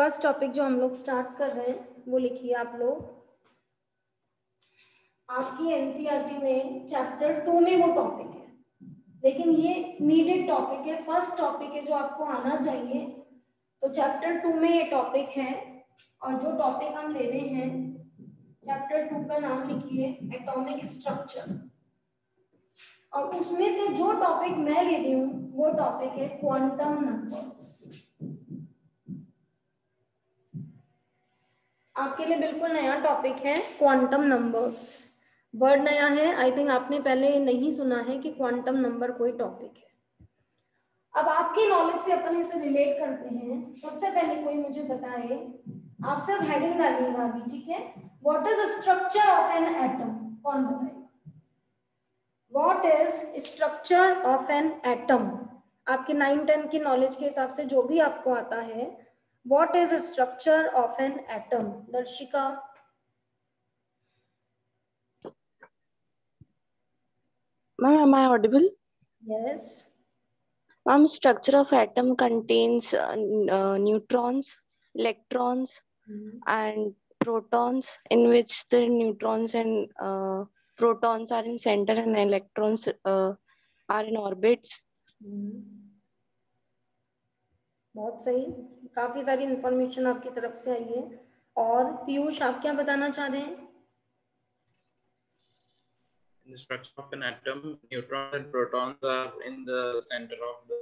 First topic जो हम लोग स्टार्ट कर रहे हैं वो लिखिए आप लोग। आपकी एनसीईआरटी में चैप्टर 2 में वो टॉपिक है, लेकिन ये नीडेड टॉपिक है, फर्स्ट टॉपिक है जो आपको आना चाहिए। तो चैप्टर 2 में ये टॉपिक है और जो टॉपिक हम ले रहे हैं चैप्टर 2 का नाम लिखिए एटॉमिक स्ट्रक्चर, और उसमें से जो टॉपिक मैं ले रही हूँ वो टॉपिक है क्वांटम नंबर्स। आपके लिए बिल्कुल नया टॉपिक है क्वांटम नंबर्स। वर्ड नया है, आई थिंक आपने पहले नहीं सुना है कि क्वांटम नंबर कोई टॉपिक है। अब आपकी नॉलेज से अपन इसे रिलेट करते हैं। सबसे पहले कोई मुझे बताए, आप सब हेडिंग डालिएगा अभी, ठीक है। What is structure of an atom? कौन बताएगा what is structure of an atom? आपके 9-10 की नॉलेज के हिसाब से जो भी आपको आता है, what is structure of an atom? Darshika. Ma'am, am I audible? Yes. Ma'am, structure of atom contains neutrons, electrons, and protons, in which the neutrons and protons are in center and electrons are in orbits. बहुत सही, काफी सारी information आपकी तरफ से आई है। और पीयूष, आप क्या बताना चाह रहे हैं? In the structure of an atom, neutrons and protons are in the center of the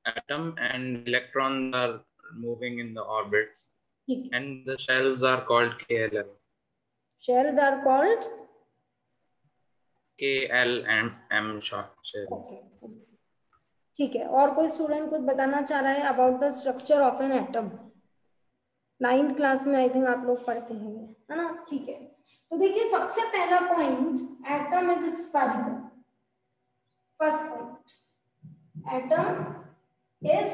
atom, and electrons are moving in the orbits. And the shells are called KLM. Shells are called KLM shells. Okay. ठीक है, और कोई student कुछ बताना चाह रहा है about the structure of an atom? 9th class में आई थिंक आप लोग पढ़ते हैं, है ना? ठीक है, तो देखिए सबसे पहला point, atom is spherical. First point, atom is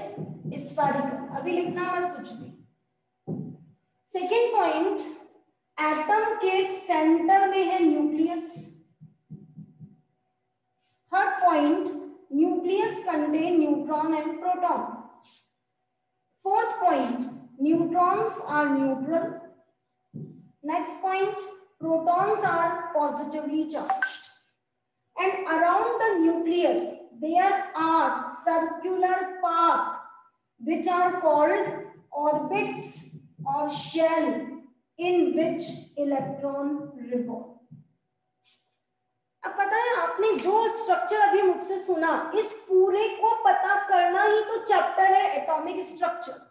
spherical. अभी लिखना मत कुछ भी। सेकेंड पॉइंट, एटम के सेंटर में है nucleus. Third point, nucleus contain neutron and proton. Fourth point, neutrons are neutral. Next point, protons are positively charged and around the nucleus there are circular path which are called orbits or shell in which electron revolve. अब पता है, आपने जो structure अभी मुझसे सुना, इस पूरे को पता करना ही तो चैप्टर है एटॉमिक स्ट्रक्चर।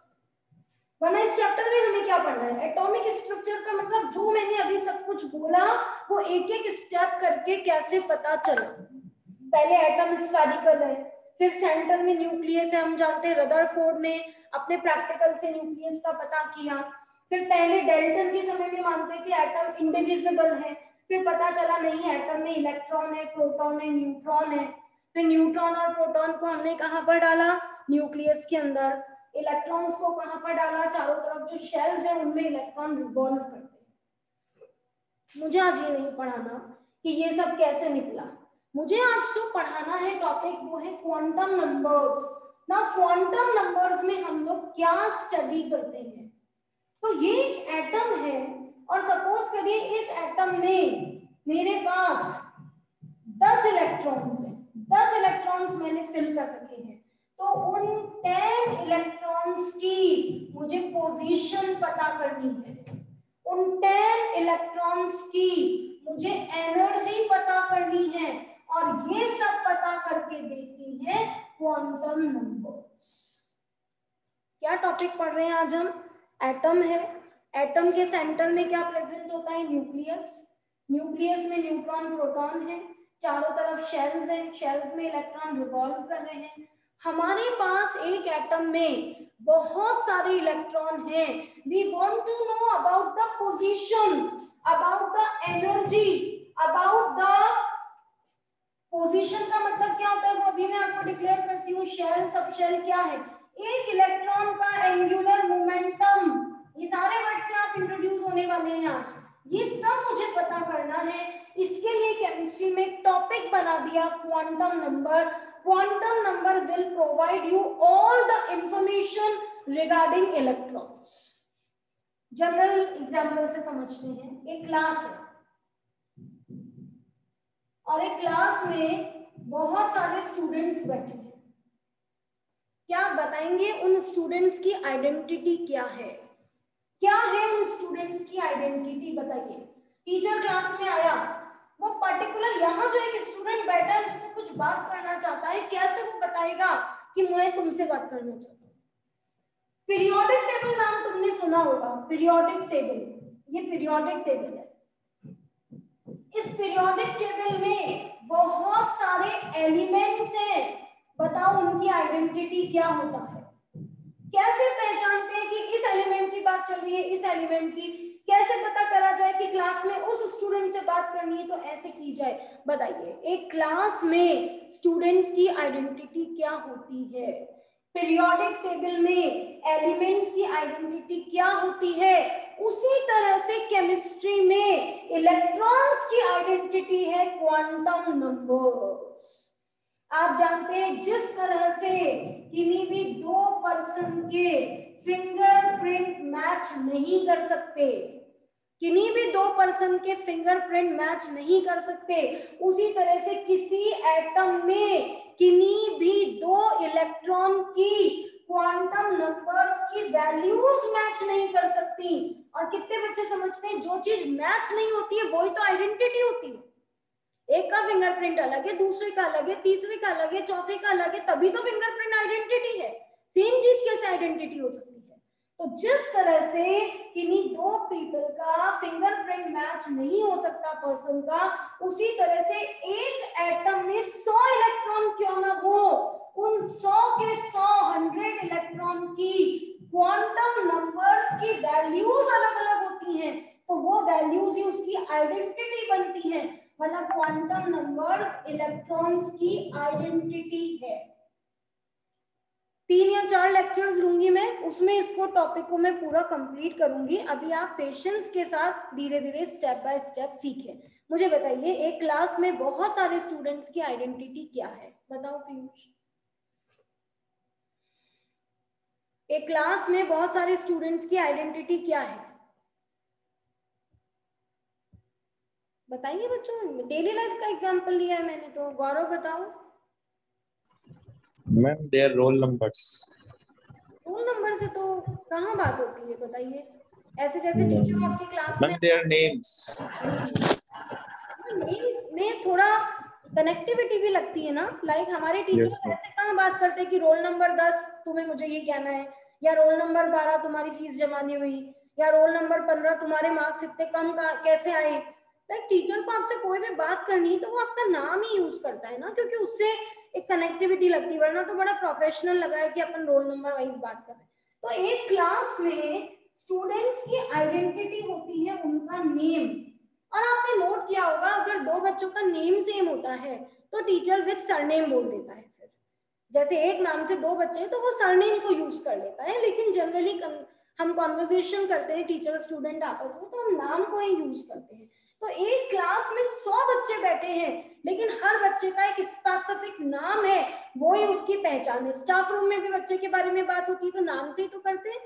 वरना इस चैप्टर में हमें क्या पढ़ना है? एटॉमिक स्ट्रक्चर का मतलब जो मैंने अभी सब कुछ बोला वो एक एक स्टेप करके कैसे पता चला। पहले एटम स्फेरिकल है, फिर सेंटर में न्यूक्लियस है, हम जानते हैं रदरफोर्ड ने अपने प्रैक्टिकल से न्यूक्लियस का पता किया। फिर पहले डेल्टन के समय में मानते थे एटम इंडिविजिबल है, फिर पता चला नहीं, एटम में इलेक्ट्रॉन है, प्रोटॉन है, न्यूट्रॉन है। फिर न्यूट्रॉन और प्रोटॉन को हमने कहाँ पर डाला? न्यूक्लियस के अंदर। इलेक्ट्रॉन्स को कहां पर डाला? चारों तरफ जो शेल्स हैं उनमें इलेक्ट्रॉन रिवॉल्व करते हैं। मुझे आज ये नहीं पढ़ाना कि ये सब कैसे निकला, मुझे आज जो पढ़ाना है टॉपिक वो है क्वांटम नंबर्स। ना क्वांटम नंबर्स में हम लोग क्या स्टडी करते हैं? तो ये एक एटम है और सपोज करिए इस एटम में मेरे पास 10 इलेक्ट्रॉन्स हैं। 10 इलेक्ट्रॉन्स मैंने फिल कर रखे हैं, तो उन 10 इलेक्ट्रॉन्स की मुझे पोजीशन पता करनी है। उन 10 इलेक्ट्रॉन्स की मुझे एनर्जी पता करनी है, और ये सब पता करके देती है क्वांटम नंबर्स। क्या टॉपिक पढ़ रहे हैं आज हम? एटम है। एटम के सेंटर में क्या प्रेजेंट होता है? न्यूक्लियस। न्यूक्लियस में न्यूट्रॉन प्रोटॉन है, चारों तरफ शेल्स हैं, शेल्स में इलेक्ट्रॉन रिवॉल्व कर रहे हैं। हमारे पास एक एटम में बहुत सारे इलेक्ट्रॉन हैं। We want to know about the position, about the energy, about the position का मतलब क्या होता है वो अभी मैं आपको डिक्लेयर करती हूँ। शेल, सब शेल क्या है? एक इलेक्ट्रॉन का एंगुलर मोमेंटम, ये सारे वर्ड से आप इंट्रोड्यूस होने वाले हैं आज। ये सब मुझे पता करना है। इसके लिए केमिस्ट्री में एक टॉपिक बना दिया दिया quantum number. Quantum number will provide you all the information regarding electrons. General example से समझते हैं. एक क्लास है और एक क्लास में बहुत सारे स्टूडेंट्स बैठे हैं. क्या आप बताएंगे उन स्टूडेंट्स की आइडेंटिटी क्या है? क्या है उन स्टूडेंट्स की आइडेंटिटी? बताइए. टीचर क्लास में आया, वो पर्टिकुलर यहाँ जो एक स्टूडेंट बैठा है उससे कुछ बात करना चाहता है, कैसे वो बताएगा कि मैं तुमसे बात करना चाहता हूँ? पीरियोडिक टेबल नाम तुमने सुना होगा. पीरियोडिक टेबल, ये पीरियोडिक टेबल है. इस पीरियोडिक टेबल में बहुत सारे एलिमेंट्स हैं. बताओ उनकी आइडेंटिटी क्या होता है? कैसे पहचानते हैं कि इस एलिमेंट की बात चल रही है, इस एलिमेंट की? कैसे पता करा जाए कि क्लास में उस स्टूडेंट से बात करनी है तो ऐसे की जाए? बताइए. एक क्लास में स्टूडेंट्स की आइडेंटिटी क्या होती है? पीरियोडिक टेबल में एलिमेंट्स की आइडेंटिटी क्या होती है? उसी तरह से केमिस्ट्री में इलेक्ट्रॉन्स की आइडेंटिटी है क्वांटम नंबर्स. आप जानते हैं जिस तरह से किसी भी दो पर्सन के फिंगरप्रिंट मैच नहीं कर सकते, किन्हीं भी दो पर्सन के फिंगरप्रिंट मैच नहीं कर सकते, उसी तरह से किसी एटम में किन्हीं भी दो इलेक्ट्रॉन की क्वांटम नंबर्स की वैल्यूज मैच नहीं कर सकती. और कितने बच्चे समझते हैं जो चीज मैच नहीं होती है वही तो आइडेंटिटी होती है. एक का फिंगरप्रिंट अलग है, दूसरे का अलग है, तीसरे का अलग है, चौथे का अलग है, तभी तो फिंगरप्रिंट आइडेंटिटी है. सेम चीज कैसे आइडेंटिटी हो सकती है? तो जिस तरह से किन्हीं दो पीपल का फिंगरप्रिंट मैच नहीं हो सकता पर्सन का, उसी तरह से एक एटम में 100 इलेक्ट्रॉन क्यों ना हो, उन 100 के 100 इलेक्ट्रॉन की क्वांटम नंबर्स की वैल्यूज अलग अलग होती हैं. तो वो वैल्यूज ही उसकी आइडेंटिटी बनती है. मतलब क्वांटम नंबर्स इलेक्ट्रॉन्स की आइडेंटिटी है. 3 या 4 लेक्चर्स लूंगी मैं, उसमें इसको टॉपिक को मैं पूरा कंप्लीट करूंगी. अभी आप पेशेंस के साथ धीरे धीरे स्टेप बाय स्टेप सीखें. मुझे बताइए एक क्लास में बहुत सारे स्टूडेंट्स की आइडेंटिटी क्या है? बताओ पीयूष. एक क्लास में बहुत सारे स्टूडेंट्स की आइडेंटिटी क्या है? बताइए बच्चों. डेली लाइफ का एग्जांपल लिया है मैंने तो. गौरव बताओ. Ma'am their roll numbers. Roll number से तो कहाँ बात होती है? बताइए. ऐसे जैसे टीचर आपकी क्लास में मैम देयर नेम्स. नेम्स में थोड़ा कनेक्टिविटी भी लगती है ना. लाइक हमारे टीचर Yes, ma'am. ऐसे कहाँ बात करते हैं कि रोल नंबर 10 तुम्हें मुझे ये कहना है, या रोल नंबर 12 तुम्हारी फीस जमा नहीं हुई, या रोल नंबर 15 तुम्हारे मार्क्स इतने कम कैसे आए. लाइक टीचर को आपसे कोई भी बात करनी है तो वो आपका नाम ही यूज करता है ना, क्योंकि उससे एक कनेक्टिविटी लगती है. वरना तो बड़ा प्रोफेशनल लगा है कि अपन रोल नंबर वाइज बात कर रहे हैं. तो एक क्लास में स्टूडेंट्स की आइडेंटिटी होती है उनका नेम. और आपने नोट किया होगा अगर दो बच्चों का नेम सेम होता है तो टीचर विद सरनेम बोल देता है. फिर जैसे एक नाम से दो बच्चे हैं तो वो सरनेम को यूज कर लेता है. लेकिन जनरली हम कॉन्वर्सेशन करते हैं टीचर स्टूडेंट आपस में तो हम नाम को ही यूज करते हैं. तो एक क्लास में 100 बच्चे बैठे हैं लेकिन हर बच्चे का एक स्पेसिफिक नाम है, वो ही उसकी पहचान है. स्टाफ रूम में भी बच्चे के बारे में बात होती है तो नाम से ही तो करते हैं,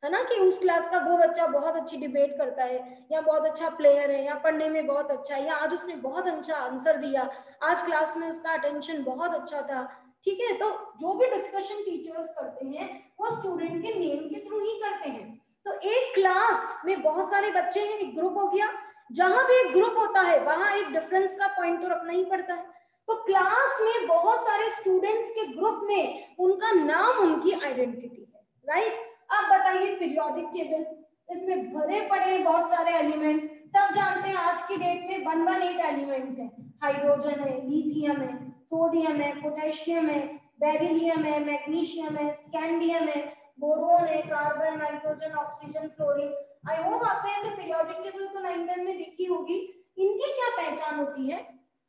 है ना, कि उस क्लास का वो बच्चा बहुत अच्छी डिबेट करता है, या बहुत अच्छा प्लेयर है, या पढ़ने में बहुत अच्छा है, या आज उसने बहुत अच्छा आंसर दिया, आज क्लास में उसका अटेंशन बहुत अच्छा था. ठीक है. तो जो भी डिस्कशन टीचर्स करते हैं वो स्टूडेंट के नेम के थ्रू ही करते हैं. तो एक क्लास में बहुत सारे बच्चे हैं, एक ग्रुप हो गया. जहां भी एक ग्रुप होता है वहां एक डिफरेंस का पॉइंट तो रखना ही पड़ता है. तो क्लास में बहुत सारे स्टूडेंट्स के ग्रुप में उनका नाम उनकी आइडेंटिटी है. राइट. अब बताइए पीरियोडिक टेबल, इसमें भरे पड़े हैं बहुत सारे एलिमेंट. सब जानते हैं आज की डेट में 118 एलिमेंट्स हैं. हाइड्रोजन है, लिथियम है, सोडियम है, पोटेशियम है, बेरिलियम है, मैग्नीशियम है, स्कैंडियम है, बोरोन है, carbon, nitrogen, oxygen, fluorine. I hope आपने ऐसे पीरियोडिक टेबल तो 9th में देखी होगी. इनकी क्या पहचान होती है?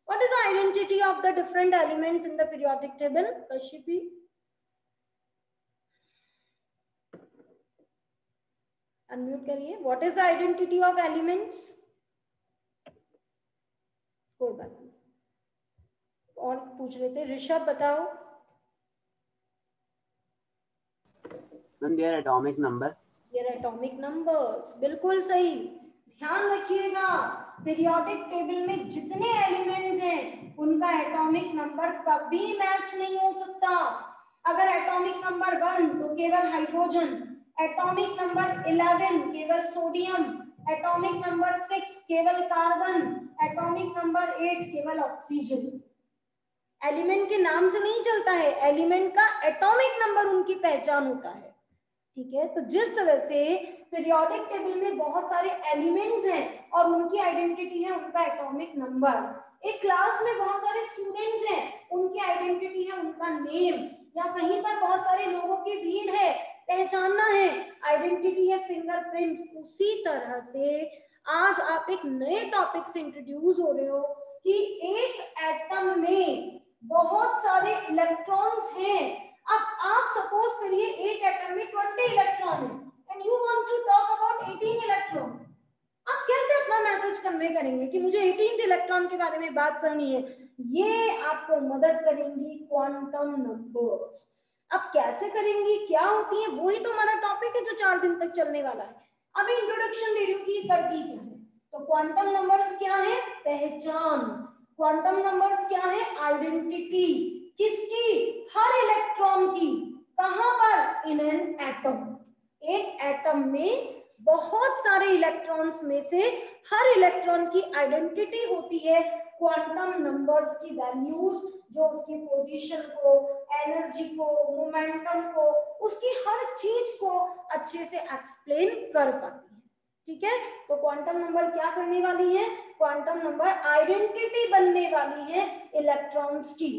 What is the identity of the different elements in the periodic table? कशिपी. अनम्यूट करिए. What is the identity of elements? कोई बात नहीं, पूछ रहे थे। ऋषभ बताओ। Ma'am their atomic number. Their atomic numbers, बिल्कुल सही। ध्यान रखिएगा, पीरियोडिक टेबल में जितने एलिमेंट्स हैं उनका एटॉमिक नंबर कभी मैच नहीं हो सकता। अगर एटॉमिक नंबर 1 तो केवल हाइड्रोजन, एटॉमिक नंबर 11 केवल सोडियम, एटॉमिक नंबर 6 केवल कार्बन, एटॉमिक नंबर 8 केवल ऑक्सीजन। एलिमेंट के नाम से नहीं चलता है, एलिमेंट का एटॉमिक नंबर उनकी पहचान होता है। ठीक है, तो जिस तरह से पीरियोडिक टेबल में बहुत सारे एलिमेंट्स हैं और उनकी आइडेंटिटी है उनका एटॉमिक नंबर। एक क्लास में बहुत सारे स्टूडेंट्स हैं, उनकी आइडेंटिटी है उनका नेम, या कहीं पर बहुत सारे लोगों की भीड़ है, पहचानना है, आइडेंटिटी है फिंगरप्रिंट्स। उसी तरह से आज आप एक नए टॉपिक से इंट्रोड्यूस हो रहे हो कि एक एटम में बहुत सारे इलेक्ट्रॉन्स हैं। अब आप सपोज करिए एक एटम में 20 इलेक्ट्रॉन है and you want to talk about 18 electron. आप कैसे अपना मैसेज कन्वे करेंगे कि मुझे 18th इलेक्ट्रॉन के बारे में बात करनी है? ये आपको मदद करेंगी क्वांटम नंबर्स। अब कैसे करेंगी, क्या होती है, वही तो हमारा टॉपिक है जो 4 दिन तक चलने वाला है। अभी इंट्रोडक्शन दे रही हूँ कि ये करती क्या है। तो क्वांटम नंबर्स क्या है? पहचान। क्वांटम नंबर्स क्या है? आइडेंटिटी। किसकी? हर इलेक्ट्रॉन की। कहां पर? In an atom. एक एटम में बहुत सारे इलेक्ट्रॉन्स में से हर इलेक्ट्रॉन की आइडेंटिटी होती है क्वांटम नंबर्स की वैल्यूज, जो उसकी पोजीशन को, एनर्जी को, मोमेंटम को, उसकी हर चीज को अच्छे से एक्सप्लेन कर पाती है। ठीक है, तो क्वांटम नंबर क्या करने वाली है? क्वांटम नंबर आइडेंटिटी बनने वाली है इलेक्ट्रॉन्स की।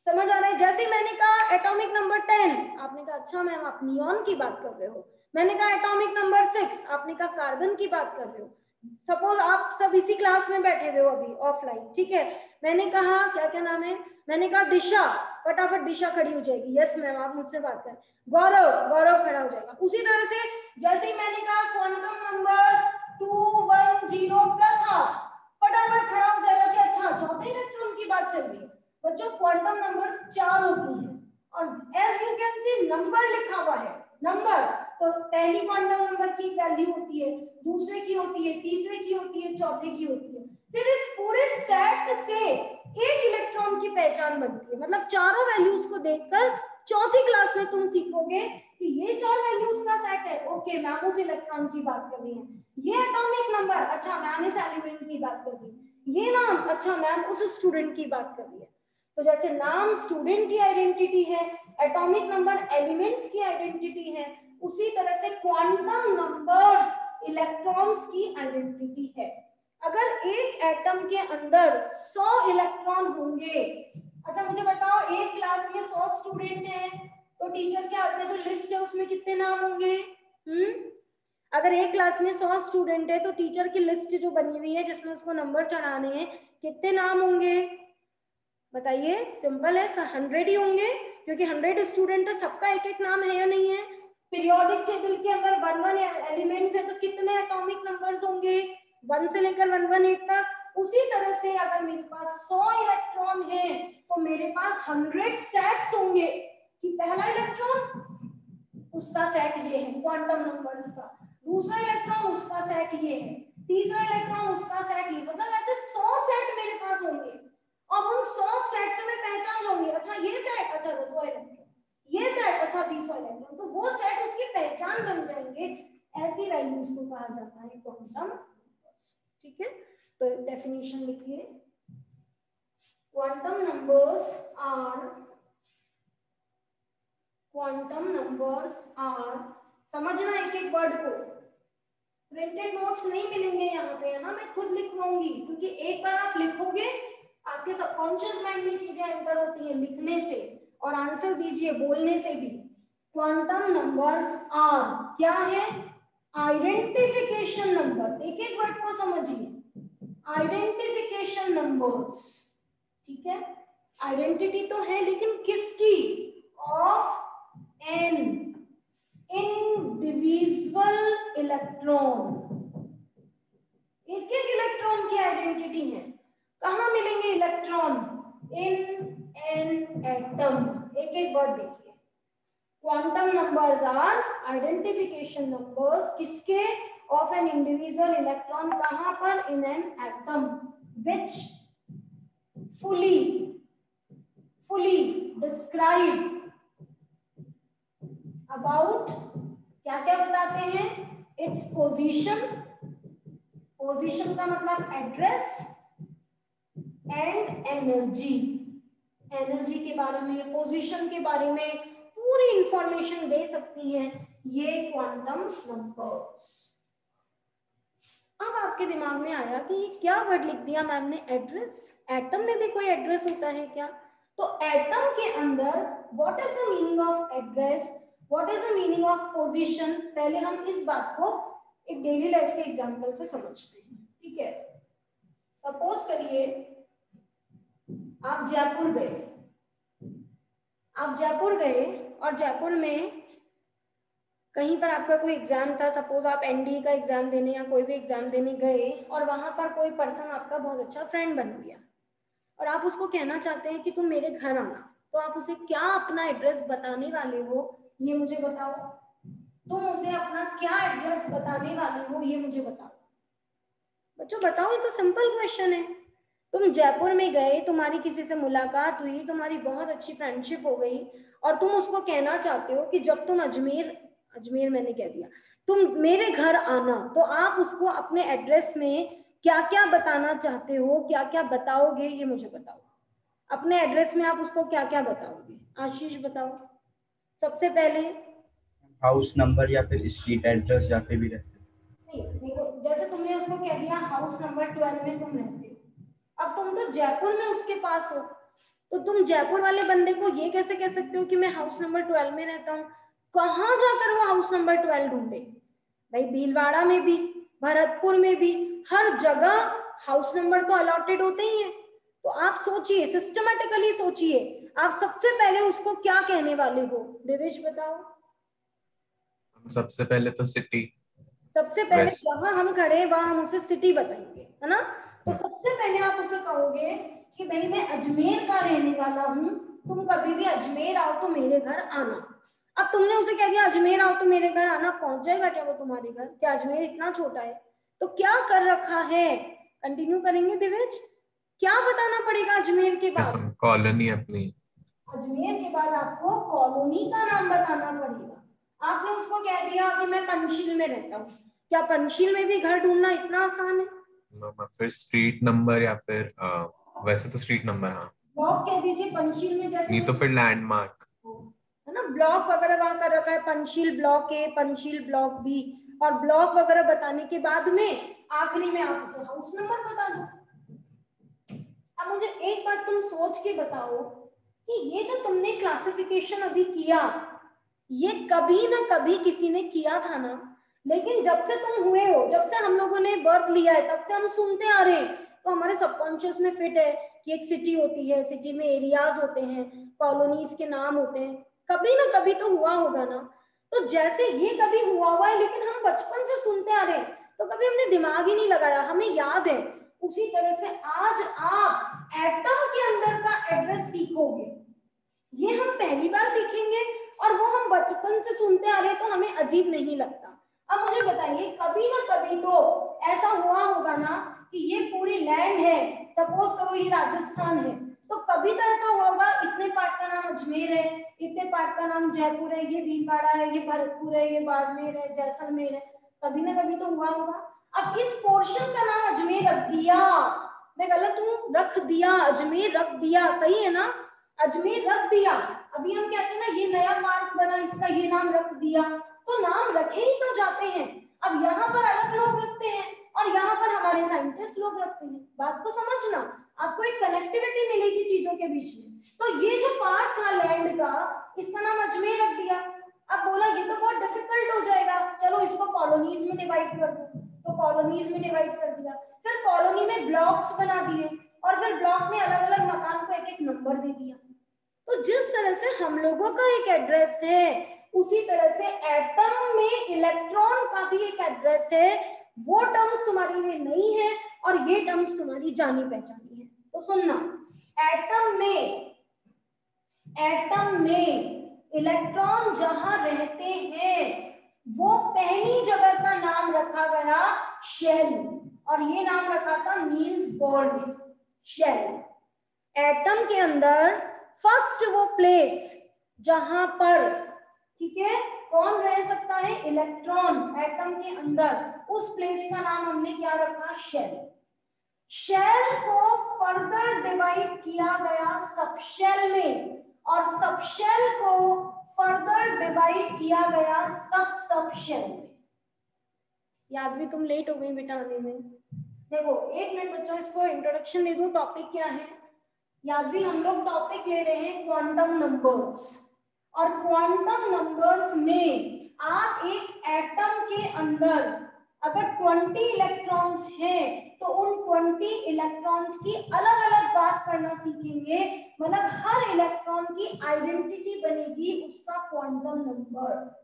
समझ आ रहा है? जैसे मैंने कहा एटॉमिक नंबर 10, आपने कहा अच्छा मैम आप नियॉन की बात कर रहे हो। मैंने कहा एटॉमिक नंबर 6, आपने कहा कार्बन की बात कर रहे हो। सपोज आप सब इसी क्लास में बैठे हुए हो अभी ऑफलाइन, ठीक है। मैंने कहा क्या क्या नाम है, मैंने कहा दिशा, फटाफट दिशा खड़ी हो जाएगी, यस मैम आप मुझसे बात करें। गौरव, गौरव खड़ा हो जाएगा। उसी तरह से जैसे ही मैंने कहा क्वांटम नंबर्स 210 प्लस हाफ, फटाफट खड़ा हो जाएगा कि अच्छा चौथे इलेक्ट्रॉन की बात चल रही है। बच्चों क्वांटम नंबर्स 4 होती हैं और as you can see number लिखा हुआ है। नंबर तो पहली क्वांटम नंबर की वैल्यू होती है, दूसरे की होती है, तीसरे की होती है, चौथे की होती है। फिर इस पूरे सेट से एक इलेक्ट्रॉन की पहचान बनती है। मतलब चारों वैल्यूज को देखकर चौथी क्लास में तुम सीखोगे कि ये 4 वैल्यूज का सेट है, ओके मैम उस इलेक्ट्रॉन की बात कर रही है। ये एटॉमिक नंबर, अच्छा मैम इस एलिमेंट की बात कर रही है। ये नाम, अच्छा मैम उस स्टूडेंट की बात कर रही है। तो जैसे नाम स्टूडेंट की आइडेंटिटी है, एटॉमिक नंबर एलिमेंट्स की आइडेंटिटी है, उसी तरह से क्वांटम नंबर्स इलेक्ट्रॉन्स की आइडेंटिटी है। अगर एक एटम के अंदर 100 इलेक्ट्रॉन होंगे, अच्छा मुझे बताओ एक क्लास में 100 स्टूडेंट हैं तो टीचर के हाथ में जो लिस्ट है उसमें कितने नाम होंगे? अगर एक क्लास में 100 स्टूडेंट है तो टीचर की लिस्ट जो बनी हुई है जिसमें उसको नंबर चढ़ाने हैं, कितने नाम होंगे? बताइए, सिंपल है, 100 ही होंगे, क्योंकि 100 स्टूडेंट है, सबका एक एक नाम है या नहीं है? पीरियोडिक टेबल के अंदर 1 एलिमेंट्स है तो कितने एटॉमिक नंबर्स होंगे? 1 से लेकर 118 तक। उसी तरह से अगर मेरे पास 100 इलेक्ट्रॉन है तो मेरे पास 100 सेट्स होंगे कि पहला इलेक्ट्रॉन उसका सेट ये है क्वांटम नंबर्स का, दूसरा इलेक्ट्रॉन उसका सेट ये है, तीसरा इलेक्ट्रॉन उसका सेट ये, मतलब ऐसे 100 सेट मेरे पास होंगे और उन 100 सेट से मैं पहचान लूंगी, अच्छा ये सेट, अच्छा 10वां इलेक्ट्रॉन, ये सेट, अच्छा 20वां इलेक्ट्रॉन, तो वो सेट उसकी पहचान बन जाएंगे। ऐसी वैल्यूज को कहा जाता है क्वांटम नंबर्स। ठीक है, तो डेफिनेशन लिखिए, क्वांटम नंबर्स आर, समझना एक एक वर्ड को, प्रिंटेड नोट्स नहीं मिलेंगे यहाँ पे, है ना, मैं खुद लिखवाऊंगी, क्योंकि एक बार आप लिखोगे आपके सबकॉन्शियस माइंड में चीजें एंटर होती हैं लिखने से, और आंसर दीजिए बोलने से भी। क्वांटम नंबर्स आर क्या है? Identification numbers. एक एक वर्ड को समझिए, आइडेंटिफिकेशन नंबर्स। ठीक है, आइडेंटिटी तो है लेकिन किसकी? Of an individual electron. एक एक इलेक्ट्रॉन की आइडेंटिटी है। कहां मिलेंगे इलेक्ट्रॉन? इन एन एटम, एक एक वर्ड देखिए। Quantum numbers are identification numbers किसके, ऑफ एन इंडिविजुअल इलेक्ट्रॉन, कहां पर, in an atom, which fully describe about, क्या क्या बताते हैं, its position, पोजीशन का मतलब एड्रेस, एंड एनर्जी, एनर्जी के बारे में, पोजीशन के बारे में पूरी इंफॉर्मेशन दे सकती हैं ये क्वांटम नंबर्स। अब आपके दिमाग में आया कि क्या वर्ड लिख दिया मैम ने, एड्रेस। एटम में भी कोई एड्रेस होता है क्या? तो एटम के अंदर what is the meaning of address, what is the meaning of position, पहले हम इस बात को एक डेली लाइफ के एग्जांपल से समझते हैं, ठीक है। सपोज करिए आप जयपुर गए और जयपुर में कहीं पर आपका कोई एग्जाम था, सपोज आप एनडीए का एग्जाम देने या कोई भी एग्जाम देने गए और वहां पर कोई पर्सन आपका बहुत अच्छा फ्रेंड बन गया और आप उसको कहना चाहते हैं कि तुम मेरे घर आना, तो आप उसे क्या अपना एड्रेस बताने वाले हो ये मुझे बताओ। तुम उसे अपना क्या एड्रेस बताने वाले हो ये मुझे बताओ। बच्चों बताओ, ये तो सिंपल क्वेश्चन है। तुम जयपुर में गए, तुम्हारी किसी से मुलाकात हुई, तुम्हारी बहुत अच्छी फ्रेंडशिप हो गई और तुम उसको कहना चाहते हो कि जब तुम अजमेर मैंने कह दिया, तुम मेरे घर आना, तो आप उसको अपने एड्रेस में क्या क्या बताना चाहते हो, क्या क्या बताओगे ये मुझे बताओ। अपने एड्रेस में आप उसको क्या क्या बताओगे? आशीष बताओ सबसे पहले। हाउस नंबर या फिर स्ट्रीट एड्रेस जहाँ पे भी रहते नहीं देखो, जैसे तुमने उसको कह दिया हाउस नंबर 12 में तुम रहते हो, अब तुम तो जयपुर में उसके पास हो, तो तुम जयपुर वाले बंदे को ये कैसे कह सकते हो कि मैं हाउस नंबर 12 में रहता हूँ? कहाँ जाकर वो हाउस नंबर 12 ढूंढे? भाई भीलवाड़ा में भी, भरतपुर में भी, हर जगह हाउस नंबर तो अलॉटेड होते ही हैं। तो आप सोचिए, सिस्टमेटिकली सोचिए, आप सबसे पहले उसको क्या कहने वाले हो? देवेश बताओ। सबसे पहले तो सिटी, सबसे पहले जहां हम खड़े वहां हम उसे सिटी बताएंगे, है ना। तो सबसे पहले आप उसे कहोगे कि भाई मैं अजमेर का रहने वाला हूँ, तुम कभी भी अजमेर आओ तो मेरे घर आना। अब तुमने उसे कह दिया अजमेर आओ तो मेरे घर आना, पहुंच जाएगा क्या वो तुम्हारे घर? क्या अजमेर इतना छोटा है? तो क्या कर रखा है? कंटिन्यू करेंगे दिवेश, क्या बताना पड़ेगा अजमेर के बाद? कॉलोनी अपनी। अजमेर के बाद आपको कॉलोनी का नाम बताना पड़ेगा। आपने उसको कह दिया कि मैं पंचशील में रहता हूँ, क्या पंचशील में भी घर ढूंढना इतना आसान है? फिर स्ट्रीट नंबर या फिर वैसे तो स्ट्रीट नंबर, हाँ ब्लॉक कह दीजिए पंचशील में, जैसे नहीं तो फिर लैंडमार्क, है ना, ब्लॉक वगैरह वहां कर रखा है, Panchsheel block A, Panchsheel block B, और ब्लॉक वगैरह बताने के बाद में आखिरी में आप उसे हाउस नंबर बता दो। अब मुझे एक बात तुम सोच के बताओ कि ये जो तुमने क्लासिफिकेशन अभी किया, ये कभी ना कभी किसी ने किया था ना, लेकिन जब से तुम हुए हो, जब से हम लोगों ने बर्थ लिया है, तब से हम सुनते आ रहे हैं, तो हमारे सबकॉन्शियस में फिट है कि एक सिटी होती है, सिटी में एरियाज होते हैं, कॉलोनीज के नाम होते हैं, कभी ना कभी तो हुआ होगा ना। तो जैसे ये कभी हुआ हुआ है, लेकिन हम बचपन से सुनते आ रहे हैं, तो कभी हमने दिमाग ही नहीं लगाया, हमें याद है। उसी तरह से आज आप एटम के अंदर का एड्रेस सीखोगे, ये हम पहली बार सीखेंगे और वो हम बचपन से सुनते आ रहे हैं, तो हमें अजीब नहीं लगता। अब मुझे बताइए, कभी ना कभी तो ऐसा हुआ होगा ना कि ये पूरी लैंड है, सपोज करो ये राजस्थान है, तो कभी तो ऐसा हुआ होगा इतने पार्ट का नाम अजमेर है, इतने पार्ट का नाम जयपुर है, ये भीलवाड़ा है, ये भरतपुर है, ये बाड़मेर है, जैसलमेर है, कभी ना कभी तो हुआ होगा। अब इस पोर्शन का नाम अजमेर रख दिया, मैं गलत हूँ? रख दिया, अजमेर रख दिया, सही है ना, अजमेर रख दिया। अभी हम कहते हैं ना ये नया पार्क बना, इसका ये नाम रख दिया, तो नाम रखे ही तो जाते हैं। अब यहाँ पर अलग लोग रखते हैं और यहाँ पर हमारे साइंटिस्ट लोग रखते हैं। बात को समझना, आपको एक कनेक्टिविटी मिलेगी चीजों के बीच में। तो ये जो पार्ट था लैंड का, इसका नाम अजमेर रख दिया। अब बोला ये तो बहुत डिफिकल्ट हो जाएगा, चलो इसको कॉलोनीज में डिवाइड कर दो, तो कॉलोनीज में डिवाइड कर दिया। फिर कॉलोनी में ब्लॉक्स बना दिए और फिर ब्लॉक में अलग अलग मकान को एक एक नंबर दे दिया। तो जिस तरह से हम लोगों का एक एड्रेस है, उसी तरह से एटम में इलेक्ट्रॉन का भी एक एड्रेस है। वो टर्म्स तुम्हारे लिए नहीं है और ये टर्म्स तुम्हारी जानी पहचानी है। तो सुनना, एटम में एटम में इलेक्ट्रॉन जहां रहते हैं वो पहली जगह का नाम रखा गया शेल, और ये नाम रखा था नील्स बोर ने, शेल। एटम के अंदर फर्स्ट वो प्लेस जहां पर, ठीक है, कौन रह सकता है, इलेक्ट्रॉन एटम के अंदर, उस प्लेस का नाम हमने क्या रखा, शेल। शेल को फर्दर डिवाइड किया गया सबशेल में, और सबशेल को फर्दर डिवाइड किया गया सबशेल में। याद भी तुम लेट हो गई बेटा आने में। देखो एक मिनट बच्चों, इसको इंट्रोडक्शन दे दूं, टॉपिक क्या है। याद भी हम लोग टॉपिक ले रहे हैं क्वांटम नंबर्स, और क्वांटम नंबर्स में आप एक एटम के अंदर अगर 20 इलेक्ट्रॉन्स हैं तो उन 20 इलेक्ट्रॉन्स की अलग अलग बात करना सीखेंगे, मतलब हर इलेक्ट्रॉन की आइडेंटिटी बनेगी उसका क्वांटम नंबर।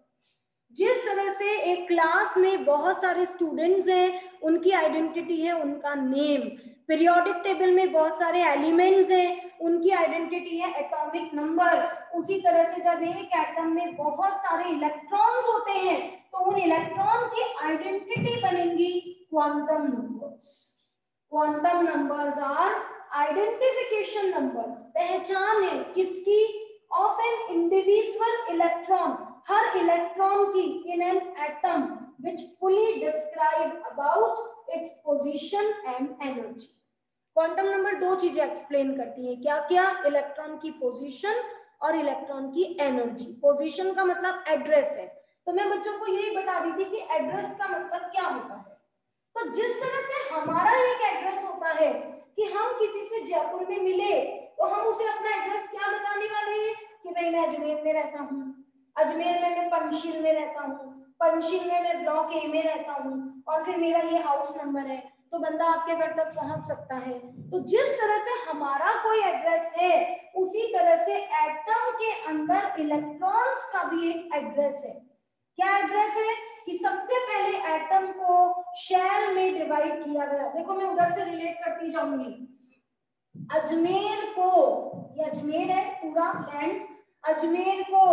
जिस तरह से एक क्लास में बहुत सारे स्टूडेंट्स हैं, उनकी आइडेंटिटी है उनका नेम, पीरियोडिक टेबल में बहुत सारे एलिमेंट्स हैं, उनकी आइडेंटिटी है एटॉमिक नंबर। उसी तरह से जब एक एटम में बहुत सारे इलेक्ट्रॉन्स होते हैं तो उन इलेक्ट्रॉन की आइडेंटिटी बनेंगी quantum numbers. Quantum numbers are identification numbers, पहचान है किसकी, ऑफ एन इंडिविजुअल इलेक्ट्रॉन, हर इलेक्ट्रॉन की in an atom which fully describe about its position and energy। Quantum number दो चीजें एक्सप्लेन करती है, क्या क्या, इलेक्ट्रॉन की पोजीशन और इलेक्ट्रॉन की एनर्जी। पोजीशन का मतलब एड्रेस है, तो मैं बच्चों को यही बता रही थी कि एड्रेस का मतलब क्या होता है। तो जिस तरह से हमारा एक एड्रेस होता है कि हम किसी से जयपुर में मिले तो हम उसे अपना एड्रेस क्या बताने वाले हैं कि भाई मैं अजमेर में रहता हूँ, अजमेर में मैं पंचशील में रहता हूँ, पंचशील में मैं ब्लॉक ए में रहता हूँ, और फिर मेरा ये हाउस नंबर है, तो बंदा आपके घर तक पहुंच सकता है। तो जिस तरह से हमारा कोई एड्रेस है उसी तरह से एटम के अंदर इलेक्ट्रॉन्स का भी एक एड्रेस है। क्या एड्रेस है कि सबसे पहले एटम को शेल में डिवाइड किया गया। देखो मैं उधर से रिलेट करती जाऊंगी। अजमेर को, ये अजमेर है पूरा लैंड, अजमेर को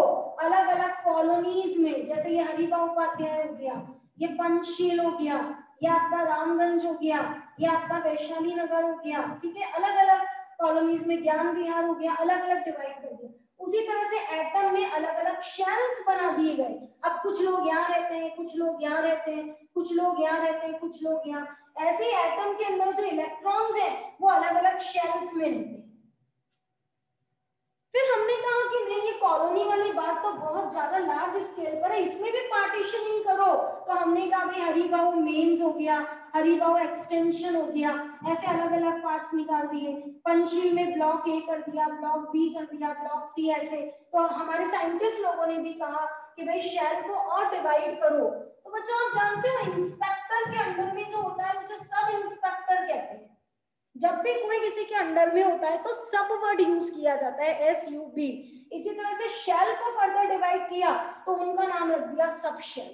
अलग अलग कॉलोनीज में, जैसे ये हरिभा उपाध्याय हो गया, ये पंचशील हो गया, ये आपका रामगंज हो गया, ये आपका वैशाली नगर हो गया, ठीक है, अलग अलग कॉलोनीज में ज्ञान विहार हो गया, अलग अलग डिवाइड कर दिया। उसी तरह से एटम में अलग अलग शेल्स बना दिए गए। अब कुछ लोग यहाँ रहते हैं, कुछ लोग यहाँ रहते हैं, कुछ लोग यहाँ रहते हैं, कुछ लोग यहाँ, ऐसे एटम के अंदर जो इलेक्ट्रॉन्स हैं वो अलग अलग शेल्स में रहते हैं। फिर हमने कहा कि नहीं ये कॉलोनी वाली बात तो बहुत ज्यादा लार्ज स्केल पर है, इसमें भी पार्टीशनिंग करो। तो हमने कहा भाई हरिभाऊ मेंस हो गया, हरिभाऊ एक्सटेंशन हो गया, ऐसे अलग अलग पार्ट्स निकाल दिए। पंचशील में ब्लॉक ए कर दिया, ब्लॉक बी कर दिया, ब्लॉक सी, ऐसे। तो हमारे साइंटिस्ट लोगों ने भी कहा कि भाई शेल को और डिवाइड करो। तो बच्चों आप जानते हो इंस्पेक्टर के अंडर में जो होता है उसे सब इंस्पेक्टर कहते हैं। जब भी कोई किसी के अंडर में होता है तो सब वर्ड यूज किया जाता है, SUB। इसी तरह से शेल को फर्दर डिवाइड किया तो उनका नाम रख दिया सब शेल।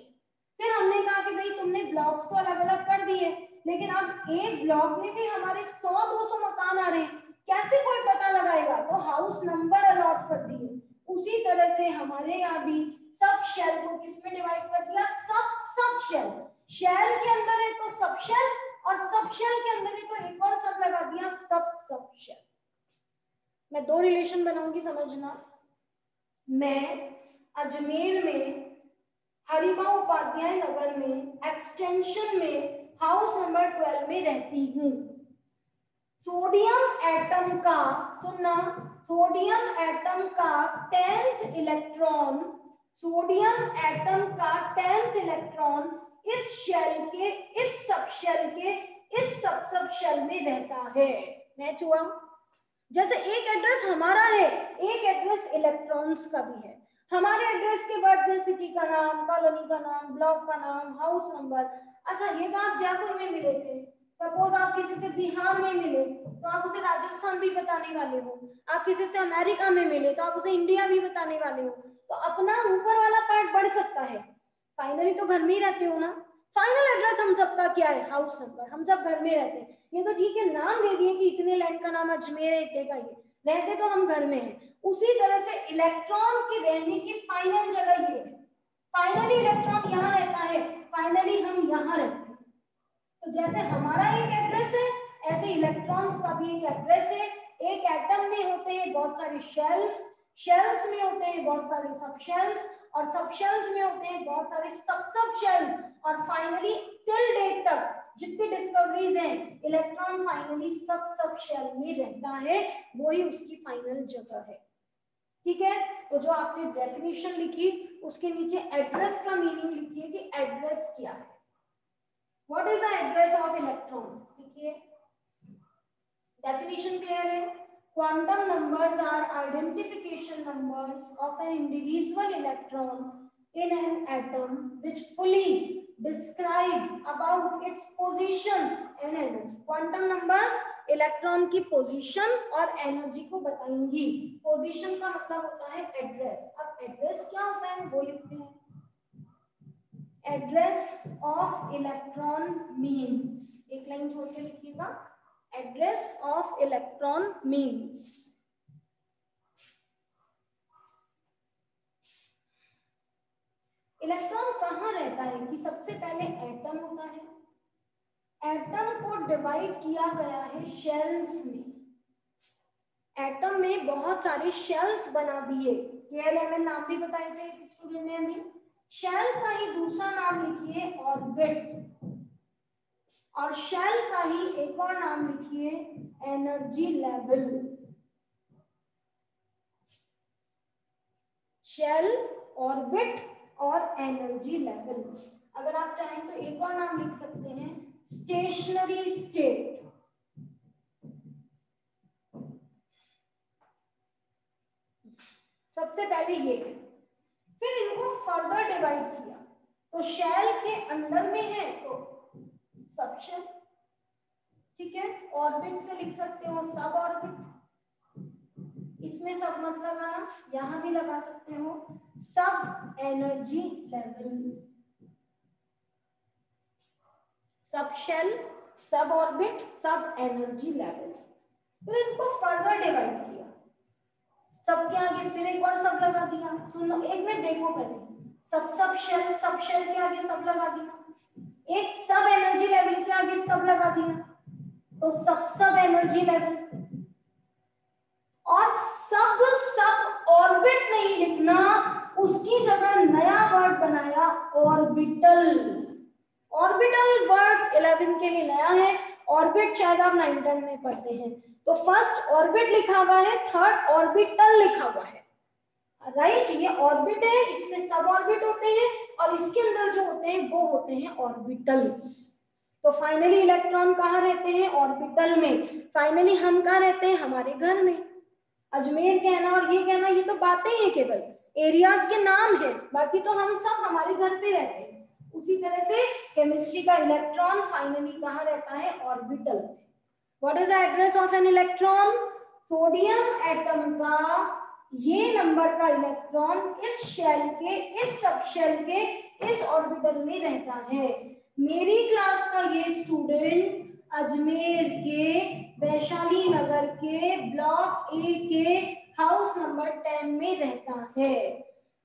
फिर हमने कहा कि भाई तुमने ब्लॉक्स तो अलग अलग कर दिए, लेकिन अब एक ब्लॉक में भी हमारे 100-200 मकान आ रहे हैं, कैसे कोई पता लगाएगा, तो हाउस नंबर अलॉट कर दिए। उसी तरह से हमारे यहाँ भी सब शेल को किसमें डिवाइड कर दिया, सब शेल। शेल के अंदर है तो सब शेल, और सब शेल के अंदर भी तो एक और सब लगा दिया, सब शेल। मैं दो रिलेशन बनाऊंगी, समझना। मैं अजमेर में हरिभा उपाध्याय नगर में एक्सटेंशन में हाउस नंबर 12 में रहती हूँ। सोडियम एटम का, सुनना, सोडियम एटम का 10th इलेक्ट्रॉन, सोडियम एटम का 10th इलेक्ट्रॉन इस शेल के, इस सबशेल के, इस सब शेल में रहता है। मैच हुआ? जैसे एक एड्रेस हमारा है, एक एड्रेस इलेक्ट्रॉन्स का भी है। हमारे एड्रेस के वर्ड्स हैं सिटी का नाम, कॉलोनी का नाम, ब्लॉक का नाम, हाउस नंबर। अच्छा ये तो आप जयपुर में मिले थे, सपोज आप किसी से बिहार में मिले तो आप उसे राजस्थान भी बताने वाले हो, आप किसी से अमेरिका में मिले तो आप उसे इंडिया भी बताने वाले हो। तो अपना ऊपर वाला पार्ट बढ़ सकता है, फाइनली तो घर में ही रहते हो ना। फाइनल एड्रेस हम सबका क्या है, हाउस नंबर, हम सब घर में रहते हैं। ये तो ठीक है नाम दे दिए कि इतने लैंड का नाम अजमेर है, इतने का, ये रहते तो हम घर में हैं। उसी तरह से इलेक्ट्रॉन के रहने की फाइनल जगह ये है। फाइनली इलेक्ट्रॉन यहाँ रहता है, फाइनली हम यहाँ रहते हैं। तो जैसे हमारा एक एड्रेस है, ऐसे इलेक्ट्रॉन्स का भी एक एड्रेस है। एक एटम में होते हैं बहुत सारे शेल्स, शेल्स में होते हैं बहुत सारे सब शेल्स, और सब शेल्स में होते हैं बहुत सारे सब शेल्स, और फाइनली टिल डेट तक जितनी डिस्कवरीज हैं, इलेक्ट्रॉन फाइनली सब शेल में रहता है, वही उसकी फाइनल जगह है। ठीक है, तो जो आपने डेफिनेशन लिखी उसके नीचे एड्रेस का मीनिंग लिखिए कि एड्रेस क्या है। What is the address of electron, लिखिए। डेफिनेशन क्लियर है। Quantum numbers are identification numbers of an individual electron in an atom which fully describe about its position and energy. Quantum number electron की position और energy को बताएंगी। Position का मतलब होता है एड्रेस। अब एड्रेस क्या होता है वो लिखते हैं। एड्रेस ऑफ इलेक्ट्रॉन मीन्स, एक लाइन छोड़ के लिखिएगा, address of electron means electron कहाँ रहता है कि सबसे पहले एटम होता है। एटम को डिवाइड किया गया है शेल्स में। एटम में बहुत सारे शेल्स बना दिए। KLMN नाम भी बताए थे एक स्टूडेंट ने अभी। शेल का ही दूसरा नाम लिखिए ऑर्बिट, और शेल का ही एक और नाम लिखिए एनर्जी लेवल। शेल, ऑर्बिट और एनर्जी लेवल। अगर आप चाहें तो एक और नाम लिख सकते हैं स्टेशनरी स्टेट। सबसे पहले ये है, फिर इनको फर्दर डिवाइड किया तो शेल के अंदर में है तो सब शेल, ठीक है। ऑर्बिट से लिख सकते हो सब ऑर्बिट, इसमें सब मत लगाना, यहां भी लगा सकते हो सब एनर्जी लेवल। सब शेल, सब ऑर्बिट, सब एनर्जी लेवल। फिर इनको फर्दर डिवाइड किया, सब के आगे फिर एक और सब लगा दिया। सुनो एक मिनट देखो पहले, सब शेल के आगे सब लगा दिया, एक सब एनर्जी लेवल के आगे सब लगा दिया, तो सब एनर्जी लेवल। और सब ऑर्बिट नहीं लिखना, उसकी जगह नया वर्ड बनाया ऑर्बिटल। ऑर्बिटल वर्ड 11 के लिए नया है, ऑर्बिट शायद आप 9-10 में पढ़ते हैं। तो फर्स्ट ऑर्बिट लिखा हुआ है, थर्ड ऑर्बिटल लिखा हुआ है, राइट। ये ऑर्बिट है, इसमें सब ऑर्बिट होते हैं, और इसके अंदर जो होते हैं वो होते हैं ऑर्बिटल्स। तो फाइनली इलेक्ट्रॉन कहाँ रहते हैं, ऑर्बिटल में। फाइनली हम कहाँ रहते हैं, हमारे घर में। अजमेर कहना और ये कहना ये तो बातें हैं, केवल एरियाज के नाम है, बाकी तो हम सब हमारे घर पे रहते हैं। उसी तरह से केमिस्ट्री का इलेक्ट्रॉन फाइनली कहाँ रहता है, ऑर्बिटल में। What is the address of an electron, sodium atom का ये नंबर का इलेक्ट्रॉन इस शेल के, इस सब शेल के इस ऑर्बिटल में रहता है। मेरी क्लास का ये स्टूडेंट अजमेर के वैशाली नगर के ब्लॉक ए के हाउस नंबर 10 में रहता है।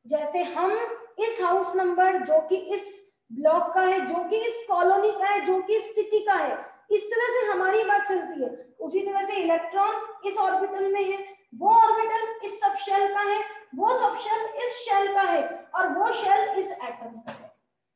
जैसे हम इस हाउस नंबर जो कि इस ब्लॉक का है, जो कि इस कॉलोनी का है, जो कि इस सिटी का है, इस तरह से हमारी बात चलती है। उसी तरह से इलेक्ट्रॉन इस ऑर्बिटल में है, वो ऑर्बिटल इस सब शेल का है, वो सब शेल इस शेल का है, और वो शेल इस एटम का है।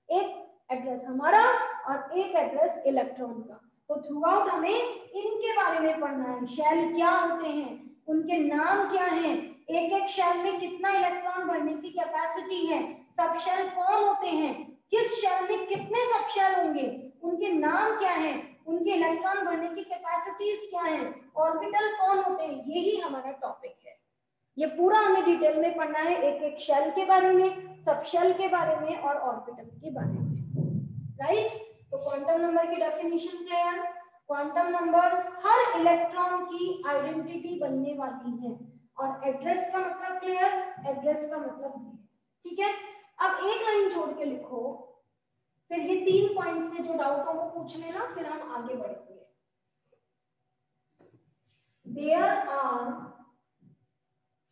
एक एड्रेस हमारा और एक एड्रेस इलेक्ट्रॉन का। तो थ्रू आउट हमें इनके बारे में पढ़ना है। शेल क्या होते हैं, उनके नाम क्या हैं, एक एक शेल में कितना इलेक्ट्रॉन भरने की कैपेसिटी है, सब शेल कौन होते हैं, किस शेल में कितने सब शेल होंगे, उनके नाम क्या है, उनके इलेक्ट्रॉन भरने की कैपेसिटीज क्या है, ऑर्बिटल कौन होते हैं, यही हमारा टॉपिक है। ये पूरा हमें डिटेल में पढ़ना है, एक एक शेल के बारे में, सब शेल के बारे में और ऑर्बिटल के बारे में, राइट। तो क्वांटम नंबर की डेफिनेशन क्लियर। क्वांटम नंबर्स हर इलेक्ट्रॉन की आइडेंटिटी बनने वाली है, और एड्रेस का मतलब क्लियर, एड्रेस का मतलब, ठीक है। अब एक लाइन छोड़ के लिखो, फिर ये 3 पॉइंट्स में जो डाउट हो वो पूछ लेना, फिर हम आगे बढ़ेंगे। There are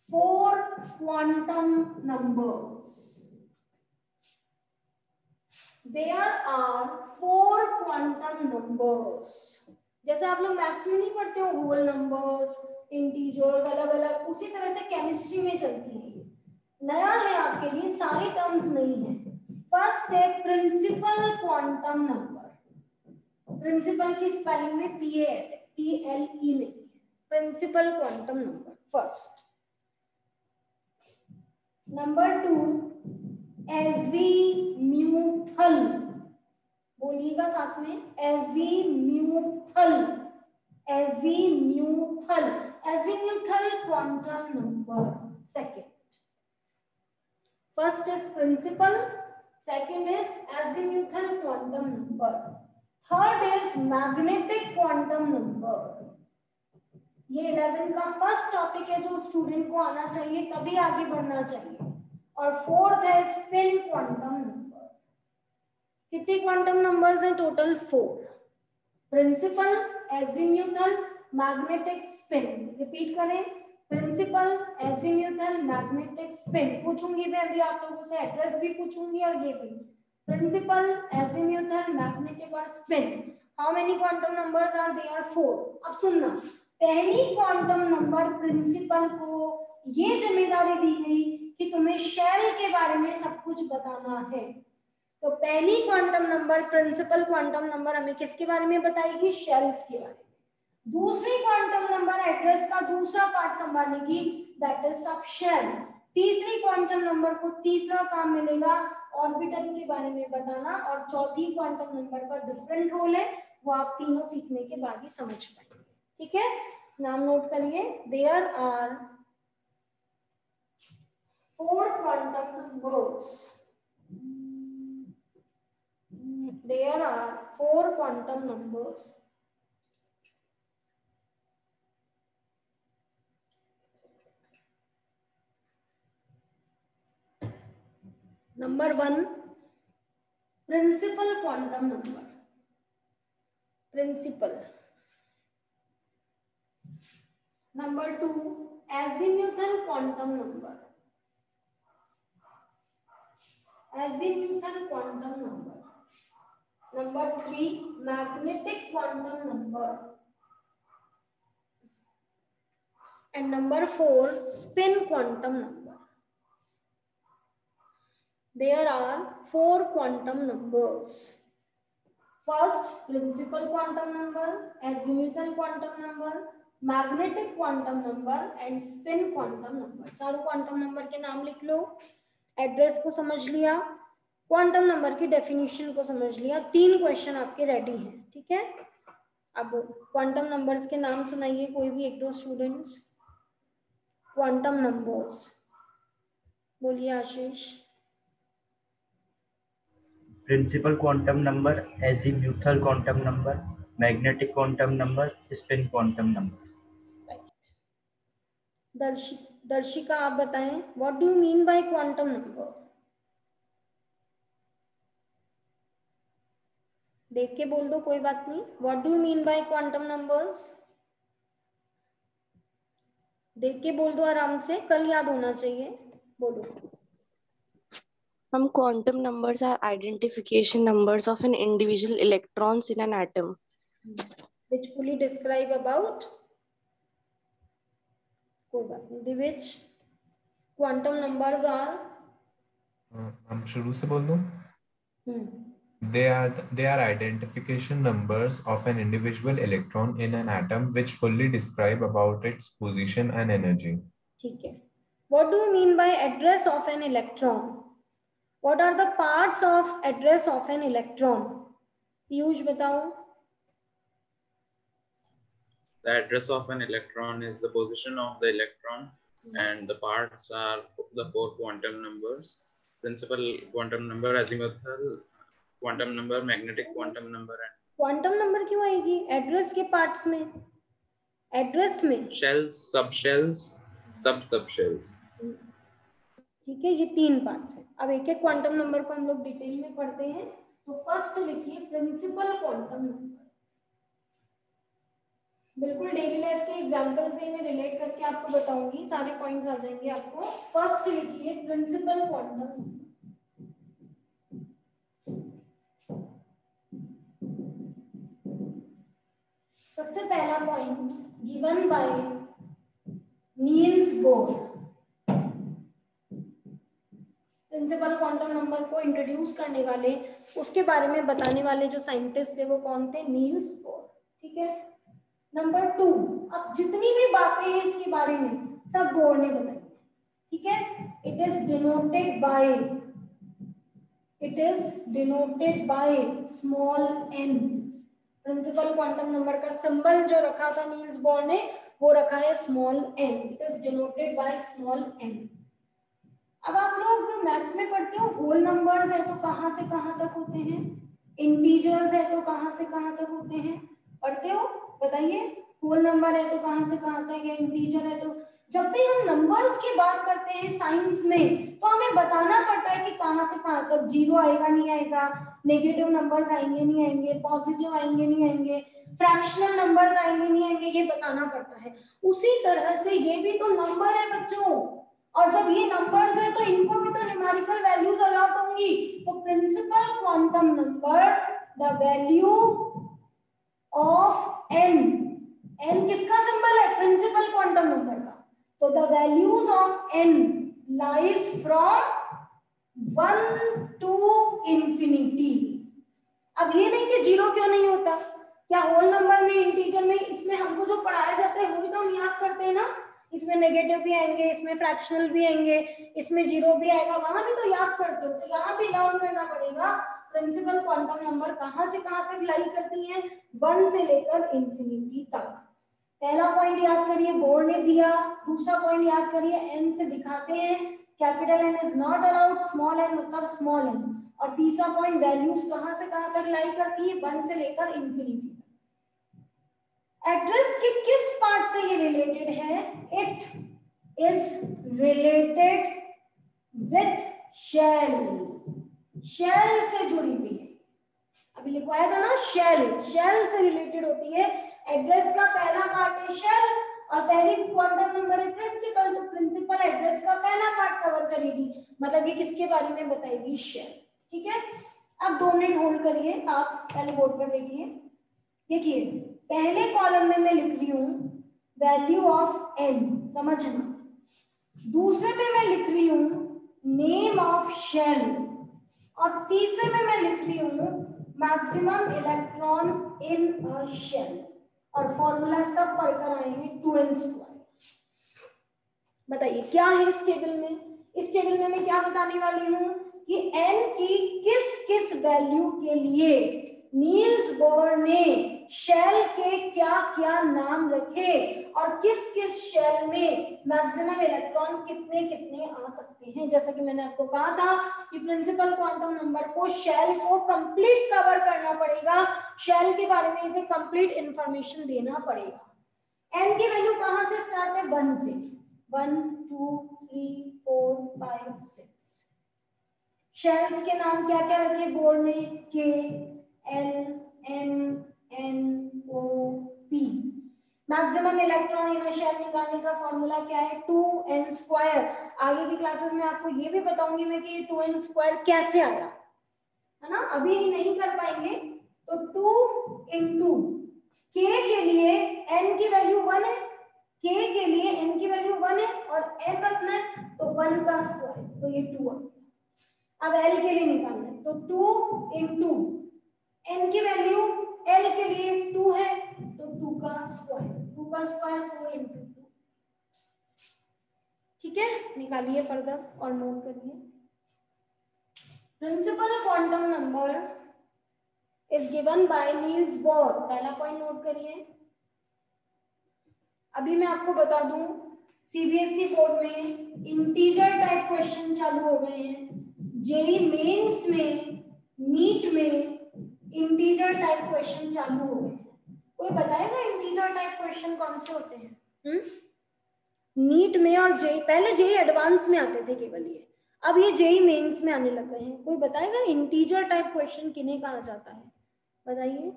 4 quantum numbers. There are 4 quantum numbers. जैसे आप लोग मैथ्स में नहीं पढ़ते हो होल नंबर्स, इंटीजर्स अलग अलग, उसी तरह से केमिस्ट्री में चलती है। नया है आपके लिए, सारे टर्म्स नहीं है। फर्स्ट है प्रिंसिपल क्वांटम नंबर। प्रिंसिपल की स्पेलिंग में PLE नहीं, principal quantum number first. Number 2 azimuthal, बोलिएगा साथ में, azimuthal. Azimuthal, azimuthal quantum number second. First is principal, second is azimuthal quantum number, third is magnetic quantum number. ये 11 का first topic है जो स्टूडेंट को आना चाहिए, तभी आगे बढ़ना चाहिए। और फोर्थ है स्पिन क्वांटम नंबर। कितने क्वांटम नंबर्स हैं total? 4। Principal, azimuthal, magnetic, spin. Repeat करें, प्रिंसिपल, एजीम्यूथल, मैग्नेटिक, स्पिन। पूछूंगी मैं अभी आप लोगों से, एड्रेस भी पूछूंगी और ये भी। प्रिंसिपल, एजीम्यूथल, मैग्नेटिक और spin. How many quantum numbers are there? 4। अब सुनना, पहली क्वांटम नंबर प्रिंसिपल को ये जिम्मेदारी दी गई कि तुम्हें शेल के बारे में सब कुछ बताना है। तो पहली quantum number principal quantum number हमें किसके बारे में बताएगी? शेल्स के बारे में। दूसरी क्वांटम नंबर एड्रेस का दूसरा पार्ट संभालेगी, दैट इज सब शेल। तीसरी क्वांटम नंबर को तीसरा काम मिलेगा ऑर्बिटल के बारे में बताना। और चौथी क्वांटम नंबर का डिफरेंट रोल है, वो आप तीनों सीखने के बाद ही समझ पाएंगे। ठीक है, नाम नोट करिए। There are 4 quantum numbers. There are 4 quantum numbers. Number 1, principal quantum number. Principal. Number 2, azimuthal quantum number. Azimuthal quantum number. Number 3, magnetic quantum number. And number 4, spin quantum number. There are 4 quantum numbers. First, principal quantum number, azimuthal quantum number, magnetic quantum number and spin quantum number. चारों quantum number के नाम लिख लो, address को समझ लिया, quantum number की definition को समझ लिया। 3 क्वेश्चन आपके रेडी हैं। ठीक है, अब क्वांटम नंबर्स के नाम सुनाइए कोई भी 1-2 स्टूडेंट्स। क्वांटम नंबर्स बोलिए Ashish. Principal quantum number, azimuthal quantum number, magnetic quantum number, spin quantum number. Darshika आप बताएं, what do you mean by quantum number? देख के बोल दो, कोई बात नहीं। What do you mean by quantum numbers? देख के बोल दो आराम से, कल याद होना चाहिए। बोलो। Some quantum numbers are identification numbers of an individual electrons in an atom, which fully describe about, कोई बात नहीं, दिविज। क्वांटम नंबर्स आर, हम शुरू से बोल दूं? They are identification numbers of an individual electron in an atom which fully describe about its position and energy. ठीक है। What do you mean by address of an electron? What are the parts of address of an electron? Piyush बताओ। The address of an electron is the position of the electron, and the parts are the 4 quantum numbers: principal quantum number, azimuthal quantum number, magnetic quantum number, and quantum number क्यों आएगी address के parts में? Address में shells, subshells, subshells. ठीक है, ये 3 parts हैं। अब एक एक क्वांटम नंबर को हम लोग डिटेल में पढ़ते हैं। तो फर्स्ट लिखिए प्रिंसिपल क्वांटम नंबर। बिल्कुल डेली लाइफ के एग्जांपल से मैं रिलेट करके आपको बताऊंगी, सारे पॉइंट्स आ जाएंगे आपको। फर्स्ट लिखिए प्रिंसिपल क्वांटम। सबसे पहला point given by Niels Bohr. Principal quantum number को इंट्रोड्यूस करने वाले, उसके बारे में बताने वाले जो साइंटिस्ट थे वो कौन थे? Niels Bohr. ठीक है। नंबर 2, अब जितनी भी बातें हैं इसके बारे में सब बोर ने बताई। ठीक है। It is denoted by small n। Principal quantum number का सिंबल जो रखा था नील्स बोर ने वो रखा है small n। It is denoted by small n। अब आप लोग मैथ्स में पढ़ते हो होल नंबर्स है तो कहां से कहां तक होते हैं, इंटीजर्स है तो कहां से कहां तक होते हैं, पढ़ते हो? बताइए। होल नंबर है तो कहां से कहां तक है, इंटीजर है तो। जब भी हम नंबर्स की बात करते हैं साइंस में तो हमें बताना पड़ता है कि कहां से कहां तक। जीरो आएगा नहीं आएगा, नेगेटिव नंबर्स आएंगे नहीं आएंगे, पॉजिटिव आएंगे नहीं आएंगे, फ्रैक्शनल नंबर्स आएंगे नहीं आएंगे, ये बताना पड़ता है। उसी तरह से ये भी तो नंबर है बच्चों, और जब ये नंबर्स है तो इनको भी तो न्यूमेरिकल वैल्यूज अलॉट होंगी। तो principal quantum number, the value of n, n किसका सिंबल है? प्रिंसिपल क्वांटम नंबर का। तो the values of n lies from 1 to infinity. अब ये नहीं कि जीरो क्यों नहीं होता, क्या होल नंबर में, इंटीजर में, इसमें हमको जो पढ़ाया जाता है वही तो हम याद करते हैं ना। इसमें नेगेटिव भी आएंगे, इसमें फ्रैक्शनल भी आएंगे, इसमें जीरो भी आएगा, वहां भी तो याद करते हो। तो यहाँ भी लर्न करना पड़ेगा प्रिंसिपल क्वांटम नंबर कहां से कहां तक लाई करती हैं, 1 से लेकर इंफिनिटी तक। पहला पॉइंट याद करिए, बोर ने दिया। दूसरा पॉइंट याद करिए, n से दिखाते हैं, capital N is not allowed, small n मतलब स्मॉल n। और तीसरा पॉइंट, वैल्यूज कहां से कहां तक लाई करती है, 1 से लेकर इंफिनिटी। एड्रेस के किस पार्ट से ये रिलेटेड है? It is related with shell, shell से जुड़ी हुई है। अभी लिखवाया था ना, शेल, शेल से रिलेटेड होती है। एड्रेस का पहला पार्ट है शेल और पहली क्वांटम नंबर है प्रिंसिपल, तो प्रिंसिपल एड्रेस का पहला पार्ट कवर करेगी, मतलब ये किसके बारे में बताएगी? शेल। ठीक है। अब 2 मिनट होल्ड करिए, आप पहले बोर्ड पर देखिए। देखिए पहले कॉलम में मैं लिख रही हूँ वैल्यू ऑफ n, समझना। दूसरे में मैं लिख रही हूँ नेम ऑफ शेल, और तीसरे में मैं लिख रही हूँ maximum electron in a shell. और फॉर्मूला सब पढ़कर आए हैं 2n²। बताइए क्या है इस टेबल में? इस टेबल में मैं क्या बताने वाली हूँ कि n की किस किस वैल्यू के लिए नील्स बोर ने शेल के क्या क्या नाम रखे, और किस किस शेल में मैक्सिमम इलेक्ट्रॉन कितने कितने आ सकते हैं। जैसा कि मैंने आपको कहा था कि प्रिंसिपल क्वांटम नंबर को, शेल को कंप्लीट कवर करना पड़ेगा, शेल के बारे में इसे कंप्लीट इंफॉर्मेशन देना पड़ेगा। n की वैल्यू कहां से स्टार्ट है? 1 से। 1 2 3 4 5 6। शेल्स के नाम क्या क्या रखे बोर ने? K L M N O P। Maximum electron in a shell निकालने का फॉर्मूला क्या है? 2n²। आगे की क्लासेस में आपको ये भी बताऊंगी मैं कि 2n² कैसे आया, है ना। अभी नहीं कर पाएंगे। तो 2 into k के लिए n की वैल्यू 1 है, k के लिए n की वैल्यू 1 है और n रखना है तो 1 का स्क्वायर, तो ये 2 आ गया। अब l के लिए निकालना है तो 2 into n की वैल्यू l के लिए 2 है तो 2 का स्क्वायर, 2 का स्क्वायर 4 into 2। ठीक है, निकालिए फर्दर और नोट करिए। Principal quantum number is given by Niels Bohr. पहला पॉइंट नोट करिए। अभी मैं आपको बता दूं सीबीएसई बोर्ड में इंटीजर टाइप क्वेश्चन चालू हो गए हैं। जेईई मेंस में, नीट में इंटीजर टाइप क्वेश्चन चालू हो गए हैं। कोई बताएगा इंटीजर टाइप क्वेश्चन कौन से होते हैं? नीट में और जेईई, पहले जेईई एडवांस में आते थे केवल ये, अब ये जेईई मेंस में आने लग गए हैं। कोई बताएगा इंटीजर टाइप क्वेश्चन किन्हें कहा जाता है? बताइए।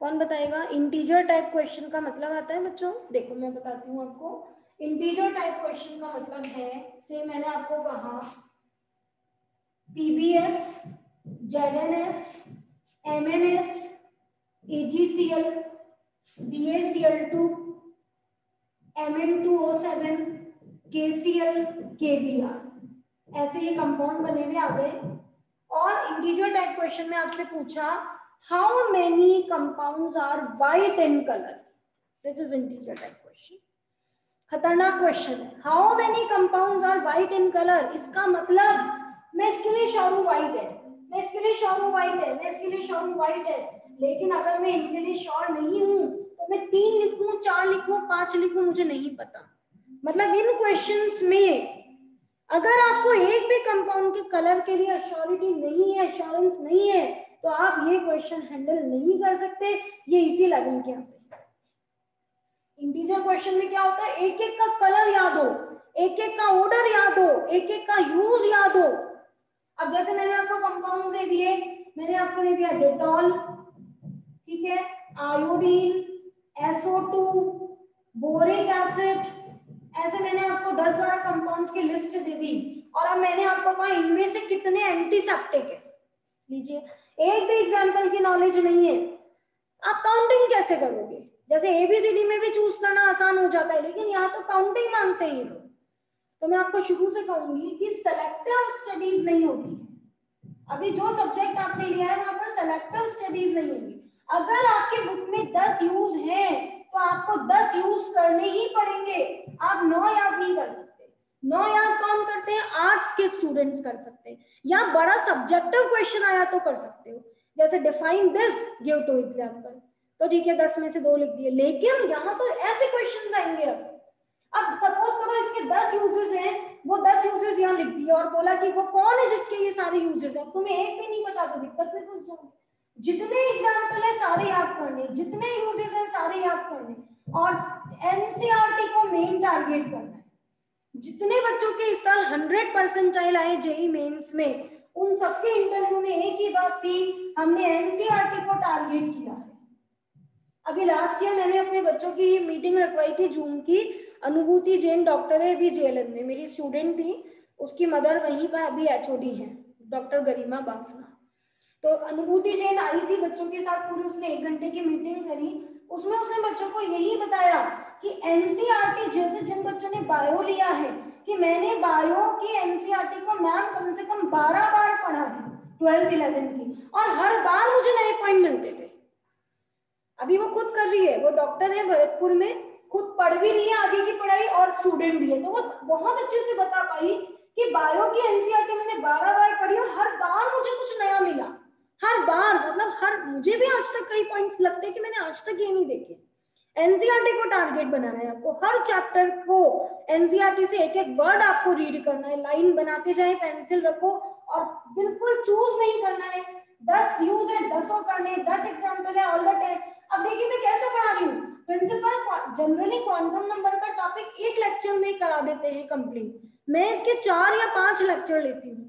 कौन बताएगा? इंटीजर टाइप क्वेश्चन का मतलब आता है बच्चों, देखो मैं बताती हूँ आपको। इंटीजर टाइप क्वेश्चन का मतलब है, से मैंने आपको कहा PBS, ZNS, MNS, AgCl, BaCl2, Mn2O7, KCl, KBr, ऐसे ये कंपाउंड बने हुए आ गए। और इंटीजर टाइप क्वेश्चन में आपसे पूछा how many compounds are white in colour, this is integer type question. खतरनाक क्वेश्चन है, how many compounds are white in colour. इसका मतलब मैं इसके लिए श्योर हूं वाइट है, मैं इसके लिए श्योर हूं वाइट है, मैं इसके लिए श्योर हूं वाइट है, लेकिन अगर मैं इनके लिए श्योर नहीं हूं तो मैं 3 लिखूं, 4 लिखूं, 5 लिखूं, मुझे नहीं पता। मतलब इन क्वेश्चंस में अगर आपको एक भी कंपाउंड के कलर के लिए अश्योरिटी नहीं है, एश्योरेंस नहीं है, तो आप ये क्वेश्चन हैंडल नहीं कर सकते। ये इसी लेवल के आते हैं। इंटीजर क्वेश्चन में क्या होता है, एक एक का कलर याद हो, एक एक का ऑर्डर याद हो, एक एक का यूज याद हो। अब जैसे मैंने आपको कंपाउंड से दिए, मैंने आपको दे दिया डेटॉल, ठीक है, आयोडीन, SO2, बोरिक एसिड, ऐसे मैंने आपको 10-12 कंपाउंड्स की लिस्ट दे दी। और अब मैंने आपको कहा इनमें से कितने एंटीसेप्टिक है। लीजिए, एक भी एग्जांपल की नॉलेज नहीं है, आप काउंटिंग कैसे करोगे? जैसे ABCD में भी चूज करना आसान हो जाता है, लेकिन यहाँ तो काउंटिंग मांगते हैं ये लोग। तो मैं आपको शुरू से कहूंगी कि सेलेक्टिव स्टडीज नहीं होती है। अभी जो सब्जेक्ट आपने लिया है वहां पर सेलेक्टिव स्टडीज नहीं होगी। अगर आपके बुक में 10 यूज हैं तो आपको 10 यूज करने ही पड़ेंगे, आप 9 याद नहीं कर सकते। 9 याद कौन करते हैं? आर्ट्स के स्टूडेंट्स कर सकते हैं, या बड़ा सब्जेक्टिव क्वेश्चन आया तो कर सकते हो, जैसे डिफाइन दिस, गिव 2 एग्जांपल, तो ठीक है 10 में से 2 लिख दिए। लेकिन यहाँ तो ऐसे क्वेश्चन आएंगे। अब सपोज करो इसके 10 यूजेस हैं, वो 10 यूजेस यहाँ लिख दिए और बोला कि वो कौन है जिसके ये सारे यूजेस हैं, तुम्हें एक भी नहीं पता तो दिक्कत में फंस जाओगे। जितने एग्जाम्पल है सारे याद करने, जितने यूजेस हैं सारे याद करने, और एनसीईआरटी को मेन टारगेट करना है। जितने बच्चों के इस साल 100% आए जेईई मेंस में, उन सबके इंटरव्यू में एक ही बात थी, हमने एनसीईआरटी को टारगेट किया है। अभी लास्ट ईयर मैंने अपने बच्चों की मीटिंग रखवाई थी जूम की। अनुभूति जैन डॉक्टर है अभी JLN में, मेरी स्टूडेंट थी, उसकी मदर वहीं पर अभी HOD है, डॉक्टर गरिमा बाफना। तो अनुभूति जैन आई थी बच्चों के साथ, पूरी उसने 1 घंटे की मीटिंग करी। उसमें उसने बच्चों को यही बताया कि एनसीईआरटी, जैसे जिन बच्चों ने बायो लिया है, कि मैंने बायो की एनसीईआरटी को मैम कम से कम 12 बार पढ़ा है 12th 11th की, और हर बार मुझे नए पॉइंट मिलते थे। अभी वो खुद कर रही है, वो डॉक्टर है भरतपुर में, खुद पढ़ भी रही है आगे की पढ़ाई और स्टूडेंट भी है। तो वो बहुत अच्छे से बता पाई कि बायो की एनसीईआरटी मैंने 12 बार पढ़ी और हर बार मुझे कुछ नया मिला। हर बार मतलब मुझे भी आज तक कई पॉइंट्स लगते हैं कि मैंने आज तक ये नहीं देखे। एनसीईआरटी को टारगेट बनाना है आपको, हर चैप्टर को एनसीईआरटी से एक एक वर्ड आपको रीड करना है, लाइन बनाते जाए, पेंसिल रखो और बिल्कुल चूज नहीं करना है। 10 यूज है 10 करने, 10 एग्जाम्पल है ऑल द टाइम। अब देखिए मैं कैसे पढ़ा रही हूँ, प्रिंसिपल जनरली क्वांटम नंबर का टॉपिक एक लेक्चर में करा देते हैं कंप्लीट, मैं इसके 4 या 5 लेक्चर लेती हूँ,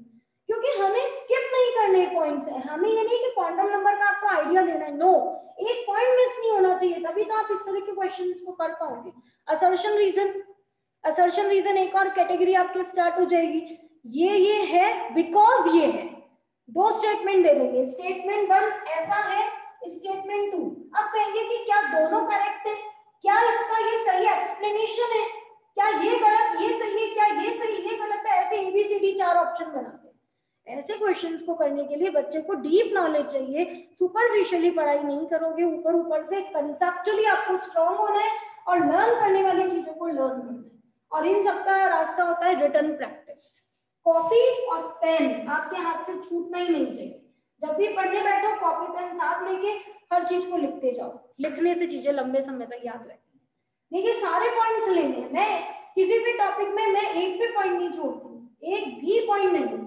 क्योंकि हमें स्किप नहीं करने पॉइंट्स है। हमें ये नहीं कि क्वांटम नंबर का आपको आइडिया देना है, नो, एक पॉइंट मिस नहीं होना चाहिए, तभी तो आप इस तरह के क्वेश्चंस को कर पाओगे। असर्शन रीजन एक और कैटेगरी आपकी स्टार्ट हो जाएगी। ये है बिकॉज ये है, 2 स्टेटमेंट दे देंगे, स्टेटमेंट 1 ऐसा है, स्टेटमेंट 2। अब कहेंगे कि क्या दोनों करेक्ट है, क्या इसका ये सही एक्सप्लेनेशन है, क्या ये गलत ये सही है, क्या ये सही ये गलत है, ऐसे ABCD 4 ऑप्शन बनाते हैं। ऐसे क्वेश्चंस को करने के लिए बच्चे को डीप नॉलेज चाहिए, सुपरफिशियली पढ़ाई नहीं करोगे, ऊपर ऊपर से कंसेप्चुअली आपको स्ट्रांग होना है और लर्न करने वाली चीजों को लर्न करना है। और इन सबका रास्ता होता है रिटन प्रैक्टिस। कॉपी और पेन आपके हाथ से छूटना ही नहीं चाहिए। जब भी पढ़ने बैठो कॉपी पेन साथ लेके हर चीज को लिखते जाओ, लिखने से चीजें लंबे समय तक याद रहती है। देखिए सारे पॉइंट्स लेने हैं, मैं किसी भी टॉपिक में मैं एक भी पॉइंट नहीं छोड़ती, एक भी पॉइंट नहीं।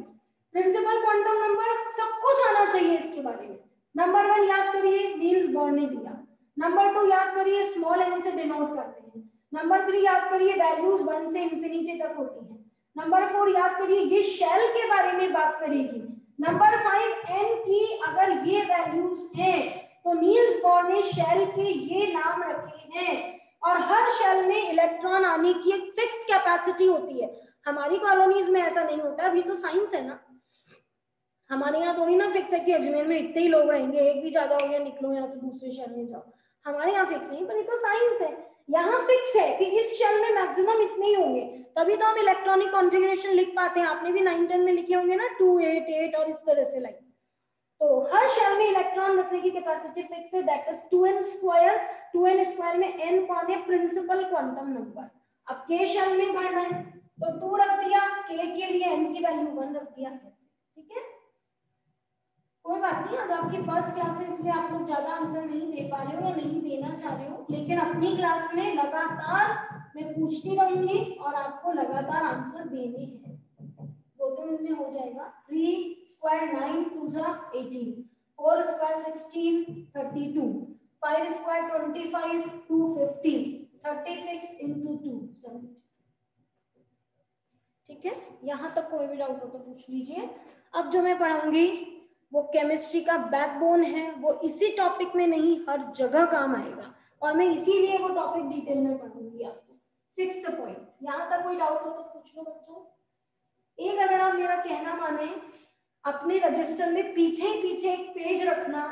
प्रिंसिपल क्वांटम नंबर सब कुछ आना चाहिए इसके बारे में। नंबर 1 याद करिए, नील्स बोर ने दिया। नंबर 2 याद करिए, स्मॉल n से डिनोट करते हैं। नंबर 3 याद करिए, वैल्यूज 1 से इंफिनिटी तक होती है। नंबर 4 याद करिए, ये शेल के बारे में बात करेगी। नंबर 5 n की अगर ये वैल्यूज हैं तो नील्स बोर ने शेल के ये नाम रखे हैं। और हर शेल में इलेक्ट्रॉन आने की एक फिक्स कैपेसिटी होती है। हमारी कॉलोनीज में ऐसा नहीं होता, अभी तो साइंस है ना, हमारे यहाँ थोड़ी ना फिक्स है कि अजमेर में इतने ही लोग रहेंगे, एक भी ज्यादा हो गया निकलो यहाँ से दूसरे शहर में जाओ। हमारे यहाँ फिक्स नहीं, पर ये तो साइंस है। यहाँ फिक्स है कि इस शेल में मैक्सिमम इतने ही होंगे, तभी तो हम इलेक्ट्रॉनिक कॉन्फ़िगरेशन लिख पाते हैं। आपने भी 9-10 में लिखे होंगे ना 2, 8, 8 और इस तरह से लाइक। तो हर शेल में इलेक्ट्रॉन रखने की कैपेसिटी फिक्स है, दैट इज 2n²। 2n² में n कौन है? Principal quantum number. अब k शेल में भरना है तो 2 रख दिया, k के लिए n की वैल्यू 1 रख दिया, कैसे? ठीक है, कोई बात नहीं। आज आपकी फर्स्ट क्लास है इसलिए आप लोग ज्यादा आंसर नहीं दे पा रहे हो या नहीं देना चाह रहे हो, लेकिन अपनी क्लास में लगातार मैं पूछती रहूंगी और आपको लगातार आंसर देने हैं। 2 दिन में हो जाएगा। 3² 9 2 18, 4² 16 32, 5² 25 2 50, 36 × 2 70। ठीक है, यहाँ तक कोई भी डाउट हो तो पूछ लीजिए। अब जो मैं पढ़ाऊंगी वो केमिस्ट्री का बैकबोन है, वो इसी टॉपिक में नहीं हर जगह काम आएगा, और मैं इसीलिए वो टॉपिक डिटेल में पढ़ाऊंगी आपको। 6th पॉइंट, यहाँ तक कोई डाउट हो तो पूछ लो बच्चों। एक अगर आप मेरा कहना माने, अपने रजिस्टर में पीछे एक पेज रखना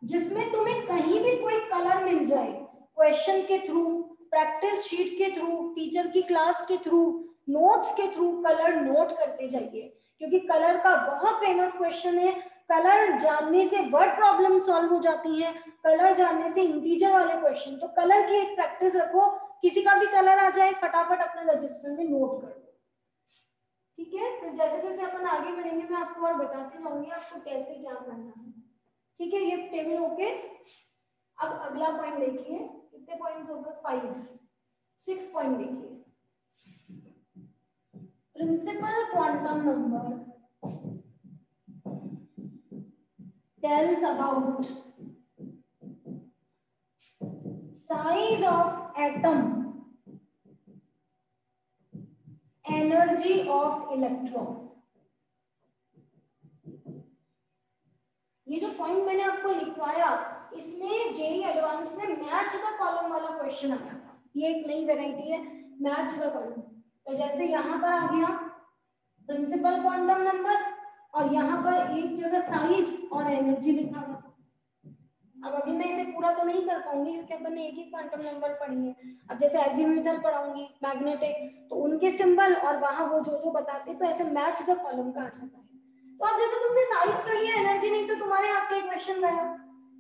जिसमें तुम्हें कहीं भी कोई कलर मिल जाए, क्वेश्चन के थ्रू, प्रैक्टिस शीट के थ्रू, टीचर की क्लास के थ्रू, नोट्स के थ्रू कलर नोट करते जाइए, क्योंकि कलर का बहुत फेमस क्वेश्चन है। कलर जानने से वर्ड प्रॉब्लम सॉल्व हो जाती है, कलर जानने से इंटीजर वाले क्वेश्चन। तो कलर की एक प्रैक्टिस रखो, किसी का भी कलर आ जाए फटाफट अपने रजिस्टर में नोट कर दो। ठीक है, फिर जैसे जैसे अपन आगे बढ़ेंगे मैं आपको और बताती जाऊंगी आपको कैसे क्या करना है। ठीक है, ये टेबल ओके। अब अगला पॉइंट देखिए, कितने पॉइंट्स हो गए? 5। 6 पॉइंट देखिए, principal quantum number tells about size of atom, energy of electron। ये जो पॉइंट मैंने आपको लिखवाया, इसमें जेईई एडवांस में मैच द कॉलम वाला क्वेश्चन आया था। ये एक नई वैरायटी है, मैच द कॉलम। तो जैसे यहाँ पर आ गया प्रिंसिपल क्वांटम नंबर, और यहाँ पर एक जगह साइज और एनर्जी लिखा हुआ। अब अभी मैं इसे पूरा तो नहीं कर पाऊंगी क्योंकि अपन ने एक ही क्वांटम नंबर पढ़ी है। अब जैसे एजीम्यूथल पढ़ाऊंगी, मैग्नेटिक, तो उनके सिंबल और वहां वो जो बताते, तो ऐसे मैच द कॉलम का आ जाता है। तो अब जैसे तुमने साइज कर लिया, एनर्जी नहीं तो तुम्हारे हाथ से क्वेश्चन गया,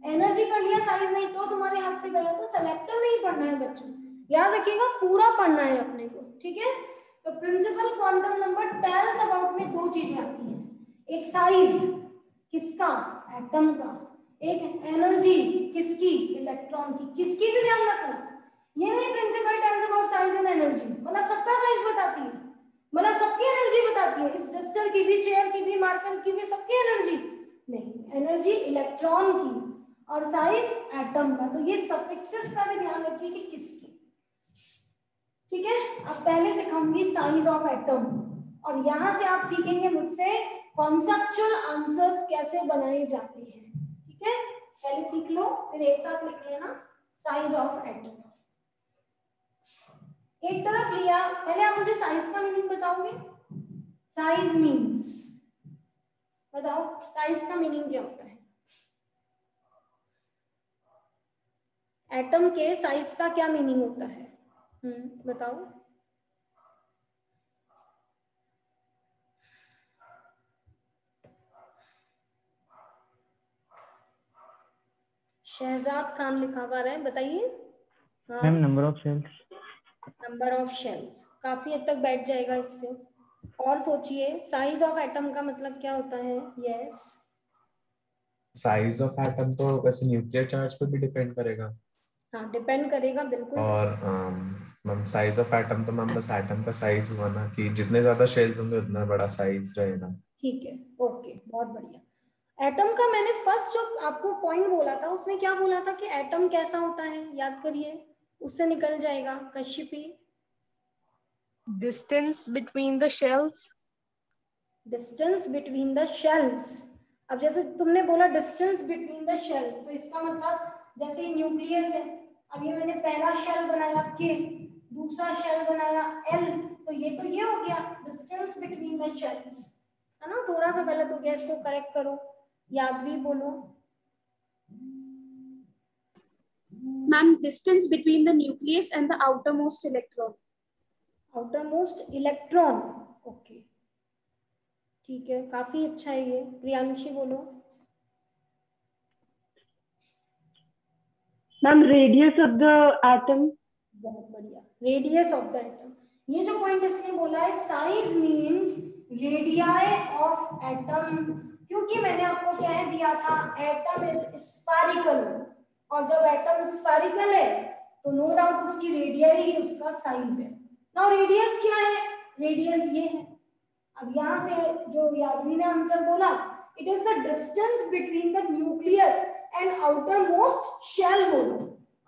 एनर्जी कर लिया, साइज नहीं तो तुम्हारे हाथ से गया। तो सेलेक्टिव नहीं पढ़ना है बच्चों, याद रखिएगा, पूरा पढ़ना है अपने को। ठीक है, तो principal quantum number tells about में 2 चीजें आती हैं, एक साइज किसका? एटम का। एक एनर्जी किसकी? इलेक्ट्रॉन की। किसकी भी ध्यान रखना, ये नहीं principal tells about size and energy मतलब सबका साइज बताती है, मतलब सबकी एनर्जी बताती है, इस डस्टर की भी, चेयर की भी, मार्कर की भी, सबकी एनर्जी नहीं, एनर्जी इलेक्ट्रॉन की और साइज एटम का। तो ये सफिक्सेस का भी ध्यान रखिए कि किसकी। ठीक है, अब पहले सिखाऊंगी साइज ऑफ एटम, और यहां से आप सीखेंगे मुझसे कॉन्सेप्चुअल आंसर्स कैसे बनाए जाते हैं। ठीक है, पहले सीख लो, फिर एक साथ लिख लेना साइज ऑफ एटम। एक तरफ लिया, पहले आप मुझे साइज का मीनिंग बताओगे? साइज मीन्स, बताओ साइज का मीनिंग क्या होता है? एटम के साइज का क्या मीनिंग होता है? बताओ। शहजाद खान लिखा हुआ है, बताइए। Ma'am number of shells. Number of shells काफी हद तक बैठ जाएगा इससे। और सोचिए, साइज ऑफ एटम का मतलब क्या होता है? यस, साइज ऑफ एटम तो वैसे न्यूक्लियर चार्ज पे भी डिपेंड करेगा। हाँ, डिपेंड करेगा बिल्कुल। और मैम साइज ऑफ एटम तो मैम बस एटम का साइज हुआ ना, कि जितने ज्यादा शेल्स होंगे उतना बड़ा साइज रहेगा। ठीक है, ओके, बहुत बढ़िया। एटम का मैंने फर्स्ट जो आपको पॉइंट बोला था उसमें क्या बोला था कि एटम कैसा होता है, याद करिए, उससे निकल जाएगा। Kashyapi, Distance between the shells. Distance between the shells. अब जैसे तुमने बोला डिस्टेंस बिटवीन द शेल्स, तो इसका मतलब जैसे न्यूक्लियस है, अब ये मैंने पहला शेल बनाया K, दूसरा शेल बनाया L, तो ये हो गया डिस्टेंस बिटवीन द शेल्स, है ना। थोड़ा सा गलत हो गया, इसको करेक्ट करो। यादवी बोलो। Ma'am distance between the nucleus and the outermost electron. Outermost electron, okay ठीक है, काफी अच्छा है ये। प्रियांशी बोलो। Ma'am radius of the atom. बहुत बढ़िया, रेडियस ऑफ द एटम। ये जो पॉइंट इसने बोला है size means radii of atom, क्योंकि मैंने आपको कह दिया था एटम इज स्फेरिकल, और जब एटम स्फेरिकल है तो नो डाउट उसकी रेडियाई ही उसका साइज है। नाउ रेडियस क्या है? रेडियस ये है। अब यहाँ से जो यादवी ने आंसर बोला, it is the distance between the nucleus and outer most shell बोलो,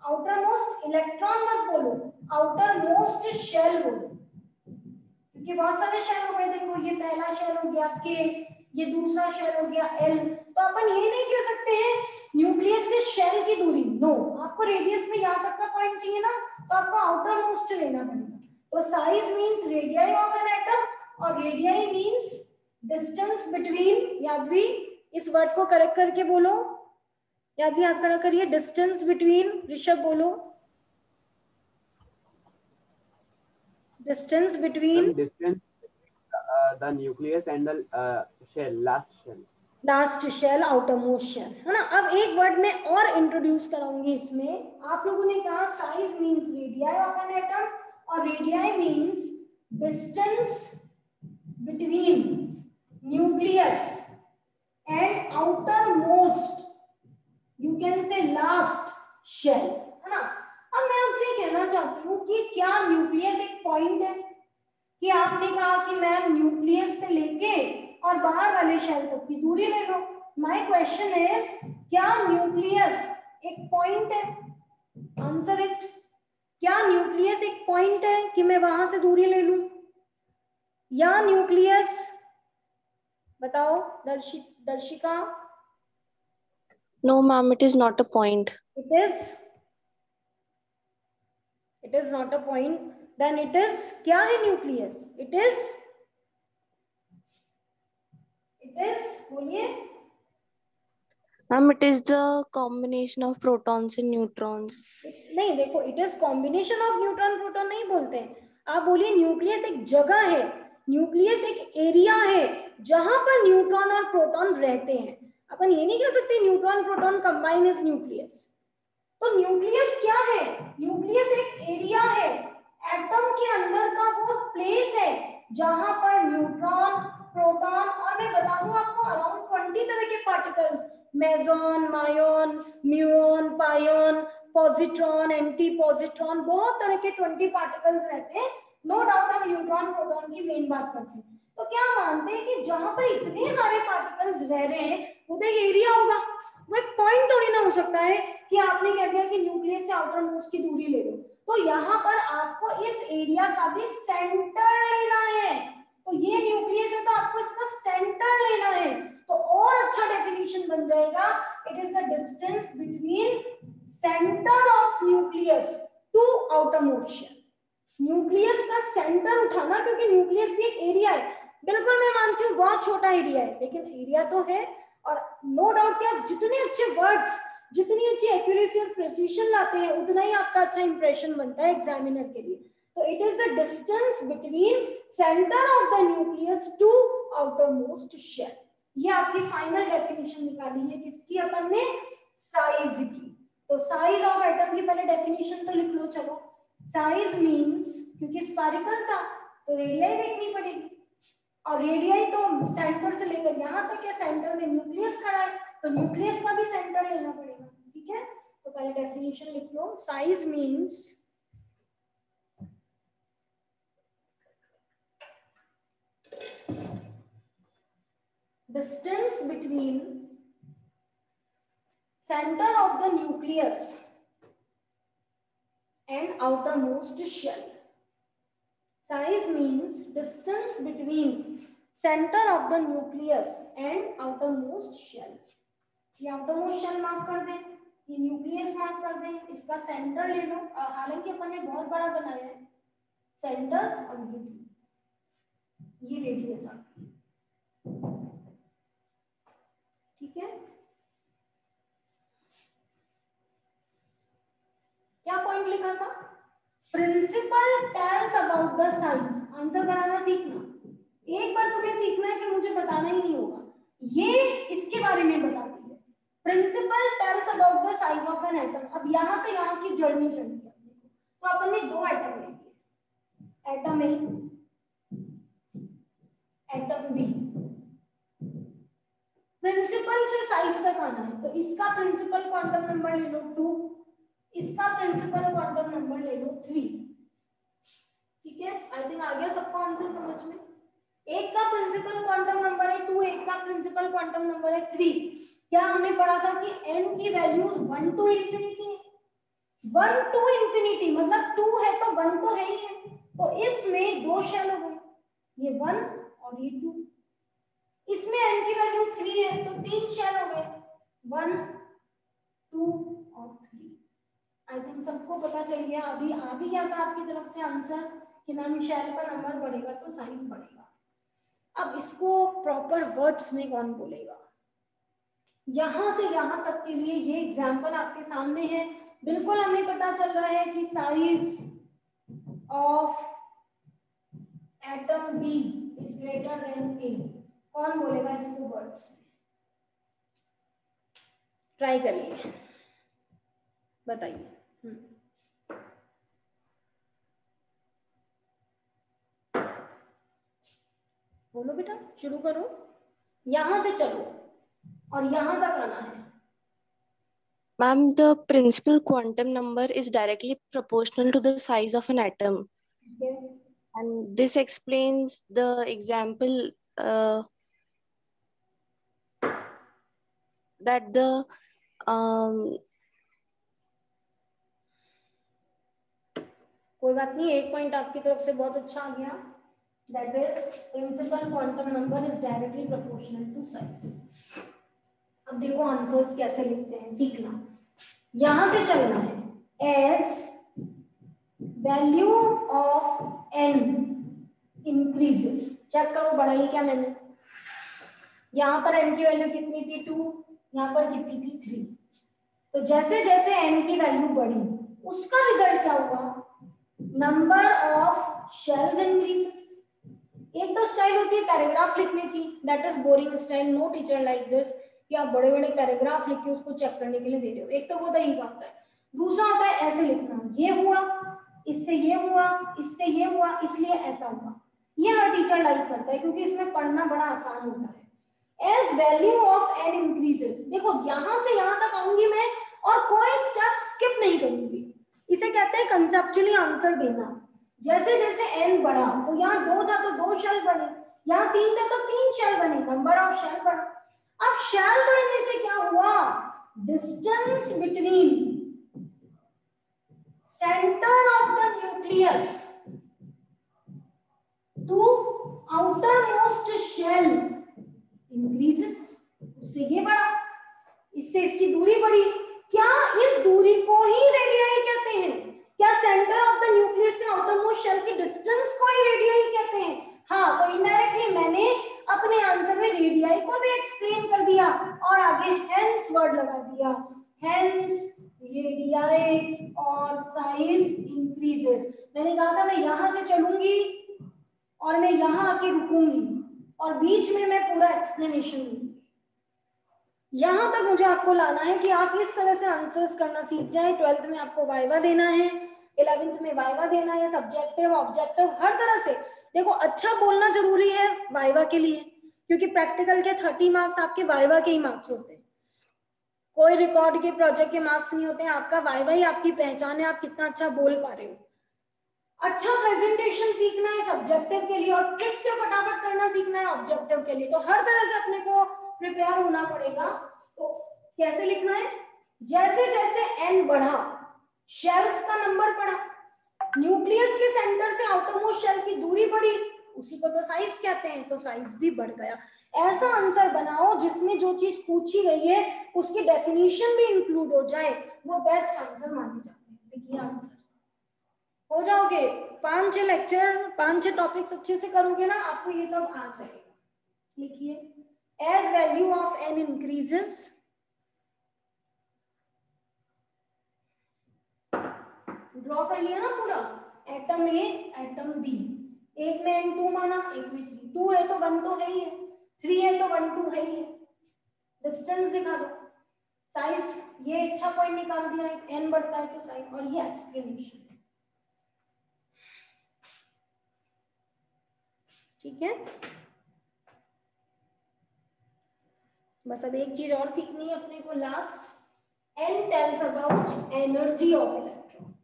आउटर मोस्ट इलेक्ट्रॉन मत बोलो, आउटर मोस्ट शेल बोलो, क्योंकि बहुत सारे शेल हो गए। देखो ये पहला शेल हो गया K, ये दूसरा शेल हो गया L, तो अपन ये नहीं कह सकते हैं न्यूक्लियस से शेल की दूरी, नो, आपको रेडियस में यहाँ तक का पॉइंट चाहिए ना, तो आपको आउटर मोस्ट लेना पड़ेगा। तो size means radii of an atom, और रेडियाई मींस डिस्टेंस बिटवीन, यादवी इस वर्ड को करेक्ट करके बोलो, यादवी हाथ खड़ा करिए, डिस्टेंस बिटवीन, ऋषभ बोलो, distance between the nucleus and the shell, last shell, outer most shell, है ना। अब एक वर्ड में और इंट्रोड्यूस कराऊंगी इसमें। आप लोगों ने कहा size means radii of an atom, और radii means distance between nucleus and outer most, you can say last shell, है ना। अब मैं आपसे कहना चाहती हूँ कि क्या न्यूक्लियस एक पॉइंट है? कि आपने कहा कि मैम न्यूक्लियस से लेके और बाहर वाले शेल तक की दूरी ले लो। माय क्वेश्चन इज, क्या न्यूक्लियस एक पॉइंट है? Answer it. क्या न्यूक्लियस एक पॉइंट है कि मैं वहां से दूरी ले लूं, या न्यूक्लियस, बताओ दर्शिका। No, ma'am, it is not a point. It is not a point. Then it is, क्या है न्यूक्लियस? It is बोलिए। Ma'am, it is the combination of protons and neutrons. नहीं, देखो it is combination of neutron proton नहीं बोलते हैं, आप बोलिए न्यूक्लियस एक जगह है, न्यूक्लियस एक एरिया है जहां पर न्यूट्रॉन और प्रोटॉन रहते हैं। अपन ये नहीं कह सकते neutron proton combine is nucleus. तो न्यूक्लियस क्या है? न्यूक्लियस एक एरिया है, एटम के अंदर का वो प्लेस है जहां पर न्यूट्रॉन, प्रोटॉन, और मैं बता दूं आपको अराउंड 20 तरह के particles, meson, muon, muon, pion, positron, anti positron, बहुत तरह के 20 पार्टिकल्स रहते हैं। नो डाउट हम न्यूट्रॉन प्रोटॉन की मेन बात करते हैं। तो क्या मानते हैं कि जहां पर इतने सारे पार्टिकल्स रह रहे हैं वो तो एरिया होगा, वो एक पॉइंट थोड़ी ना हो सकता है कि आपने कह दिया कि न्यूक्लियस से आउटर मोस्ट की दूरी ले लो। तो यहाँ पर आपको इस एरिया का भी सेंटर लेना है। तो ये न्यूक्लियस है तो आपको इसका सेंटर लेना है, तो और अच्छा डेफिनेशन बन जाएगा, it is the distance between centre of nucleus to outer most shell. Nucleus का सेंटर उठाना, क्योंकि न्यूक्लियस भी एक एरिया है, बिल्कुल मैं मानती हूँ बहुत छोटा एरिया है, लेकिन एरिया तो है। और नो डाउट कि आप जितने अच्छे वर्ड्स, जितनी अच्छी एक्यूरेसी और प्रिसीजन लाते हैं, उतना ही आपका अच्छा इंप्रेशन बनता है एग्जामिनर के लिए। तो it is the distance between centre of the nucleus to outer most shell. ये आपकी फाइनल डेफिनेशन निकाली है किसकी? अपन ने साइज की। तो साइज ऑफ एटम की पहले डेफिनेशन तो लिख लो। चलो, साइज मींस, क्योंकि स्फेरिकल था तो रेडियाई देखनी पड़ेगी, और रेडियाई तो सेंटर से लेकर यहाँ तक है, सेंटर में न्यूक्लियस खड़ा है तो न्यूक्लियस का भी सेंटर लेना पड़ेगा। ठीक है, तो पहले डेफिनेशन लिख लो। Size means distance between center of the nucleus and outermost shell. Size means distance between centre of the nucleus and outermost shell. ये आउटरमोस्ट शेल मार्क कर दें, ये न्यूक्लियस मार्क कर दें, इसका सेंटर ले लो। हालांकि अपन ने बहुत बड़ा बनाया है सेंटर, और ये रेडियस आ गई, ठीक है। क्या पॉइंट लिखा था? Principal tells about the size. Answer बनाना सीखना, एक बार तुम्हें सीखना है फिर मुझे बताना ही नहीं होगा। ये इसके बारे में बताती है, principal tells about the size of an atom. अब यहां से यहां की जर्नी करनी है, तो अपन ने दो एटम ले लिए, atom A, atom B. Principal से साइज तक आना है, तो इसका प्रिंसिपल क्वांटम नंबर ले लो 2, इसका प्रिंसिपल क्वांटम नंबर ले लो 3, ठीक है। आई थिंक आ गया सबको आंसर समझ में। एक का प्रिंसिपल क्वांटम नंबर है 2, एक का प्रिंसिपल क्वांटम नंबर है 3। क्या हमने पढ़ा था कि n की वैल्यूज 1 to infinity है, 1 to infinity मतलब 2 है तो 1 तो है ही है, तो इसमें दो शेल हो गए, ये 1 और ये 2। इसमें n की वैल्यू 3 है तो 3 शेल हो गए, 1 2 और 3। आई थिंक सबको पता चल गया। अभी आ भी गया था आपकी तरफ से आंसर कि मैम शेल का नंबर बढ़ेगा तो साइज बढ़ेगा। अब इसको प्रॉपर वर्ड्स में कौन बोलेगा? यहां से यहां तक के लिए ये एग्जाम्पल आपके सामने है, बिल्कुल हमें पता चल रहा है कि size of atom B is greater than A. कौन बोलेगा इसको वर्ड्स में? ट्राई करिए, बताइए। बोलो बेटा, शुरू करो, यहां से चलो और यहां तक आना है। Ma'am, the principal quantum number is directly proportional to the size of an atom. Okay. And this explains the example that the कोई बात नहीं, एक पॉइंट आपकी तरफ से बहुत अच्छा आ गया, that is principal quantum number is directly proportional to size। अब देखो आंसर्स कैसे लिखते हैं, सीखना। यहां से चलना है, as value of n increases। Check करो बढ़ाई क्या मैंने, यहाँ पर n की वैल्यू कितनी थी 2, यहाँ पर कितनी थी 3। तो जैसे जैसे n की वैल्यू बढ़ी उसका रिजल्ट क्या हुआ? Number of shells increases. एक तो स्टाइल होती है पैराग्राफ लिखने की, that is boring style, no teacher like this, कि आप बड़े बड़े पैराग्राफ लिख के उसको चेक करने के लिए दे रहे हो। एक तो वो तरीका होता है, दूसरा होता है ऐसे लिखना, ये हुआ, इससे ये हुआ, इससे ये हुआ, इसलिए ऐसा हुआ। ये हर टीचर लाइक करता है क्योंकि इसमें पढ़ना बड़ा आसान होता है। As value of n increases, देखो यहां से यहां तक आऊंगी मैं और कोई स्टेप स्किप नहीं करूंगी। इसे कहते हैं कंसेप्चुअली आंसर देना। जैसे जैसे n बढ़ा, तो यहाँ 2 था तो 2 शेल बने, यहाँ 3 था तो 3 शेल बने, नंबर ऑफ शेल बढ़ा। अब शेल बढ़ने से क्या हुआ? Distance between centre of the nucleus to outer most shell increases. उससे ये बढ़ा, इससे इसकी दूरी बढ़ी। क्या इस दूरी को ही रेडियाई कहते हैं? क्या सेंटर ऑफ द न्यूक्लियस से आउटर मोस्ट शेल की डिस्टेंस को ही रेडियाई कहते हैं? हाँ, तो इनडायरेक्टली मैंने अपने आंसर में रेडियाई को भी एक्सप्लेन कर दिया और आगे हेंस वर्ड लगा दिया, हेंस रेडियाई और साइज इंक्रीजेस। मैंने कहा था मैं यहां से चलूंगी और मैं यहां आके रुकूंगी और बीच में मैं पूरा एक्सप्लेनेशन दूंगी। यहां तक मुझे आपको लाना है कि आप इस तरह से आंसर्स करना सीख जाएं। 12th में आपको वाइवा देना है, 11th में वाइवा देना है, सब्जेक्टिव ऑब्जेक्टिव हर तरह से। देखो अच्छा बोलना जरूरी है वाइवा के लिए, क्योंकि प्रैक्टिकल के 30 मार्क्स आपके वाइवा के ही मार्क्स होते हैं, कोई रिकॉर्ड के प्रोजेक्ट के मार्क्स नहीं होते हैं। आपका वाइवा ही आपकी पहचान है, आप कितना अच्छा बोल पा रहे हो। अच्छा प्रेजेंटेशन सीखना है सब्जेक्टिव के लिए और ट्रिक से फटाफट करना सीखना है ऑब्जेक्टिव के लिए। तो हर तरह से अपने को प्रिपेयर होना पड़ेगा। तो कैसे लिखना है? जैसे जैसे n बढ़ा, शेल्स का नंबर बढ़ा, न्यूक्लियस के सेंटर से आउटरमोस्ट शेल की दूरी बढ़ी, उसी को तो साइज कहते हैं, तो साइज भी बढ़ गया। ऐसा आंसर बनाओ जिसमें जो चीज पूछी गई है उसकी डेफिनेशन भी इंक्लूड हो जाए, वो बेस्ट आंसर माने जाते हैं। देखिए आंसर हो जाओगे, 5-6 लेक्चर 5-6 टॉपिक्स अच्छे से करोगे ना, आपको ये सब आ जाएगा। लिखिए, as value of n increases, draw कर लिया ना पूरा, एटम ए एटम बी, एक में n2 माना, एक में 3, 2 है तो 1 तो है ही है, 3 है तो 1 2 है ही है, डिस्टेंस दिखा दो, साइज ये अच्छा पॉइंट निकाल दिया है, n बढ़ता है तो साइज, और ये एक्सप्लेनेशन। ठीक है, बस अब एक चीज और सीखनी है अपने को last, n tells about energy of electron.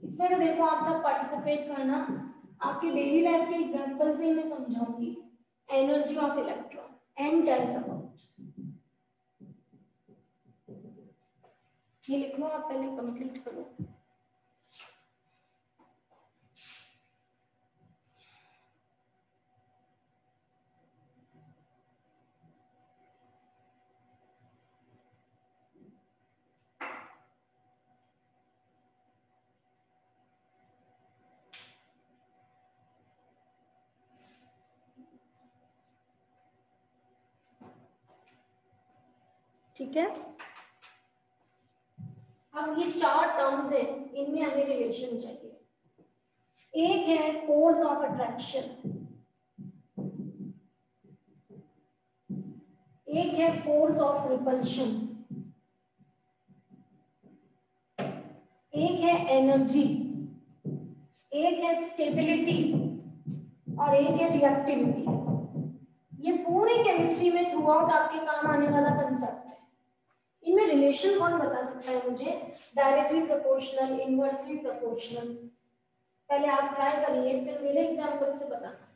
इसमें तो देखो आप सब पार्टिसिपेट करना, आपके डेली लाइफ के एग्जांपल से ही मैं समझाऊंगी energy of electron, n tells about. ये लिख लो आप, पहले कंप्लीट करो। ठीक है, अब ये 4 टर्म्स हैं, इनमें हमें रिलेशन चाहिए। एक है फोर्स ऑफ अट्रैक्शन, एक है फोर्स ऑफ रिपल्शन, एक है एनर्जी, एक है स्टेबिलिटी और एक है रिएक्टिविटी। ये पूरी केमिस्ट्री में थ्रू आउट आपके काम आने वाला कंसेप्ट है। इनमें रिलेशन कौन बता सकता है मुझे? Directly proportional, inversely proportional. पहले आप ट्राई करिए, फिर मेरे एग्जांपल से बताना।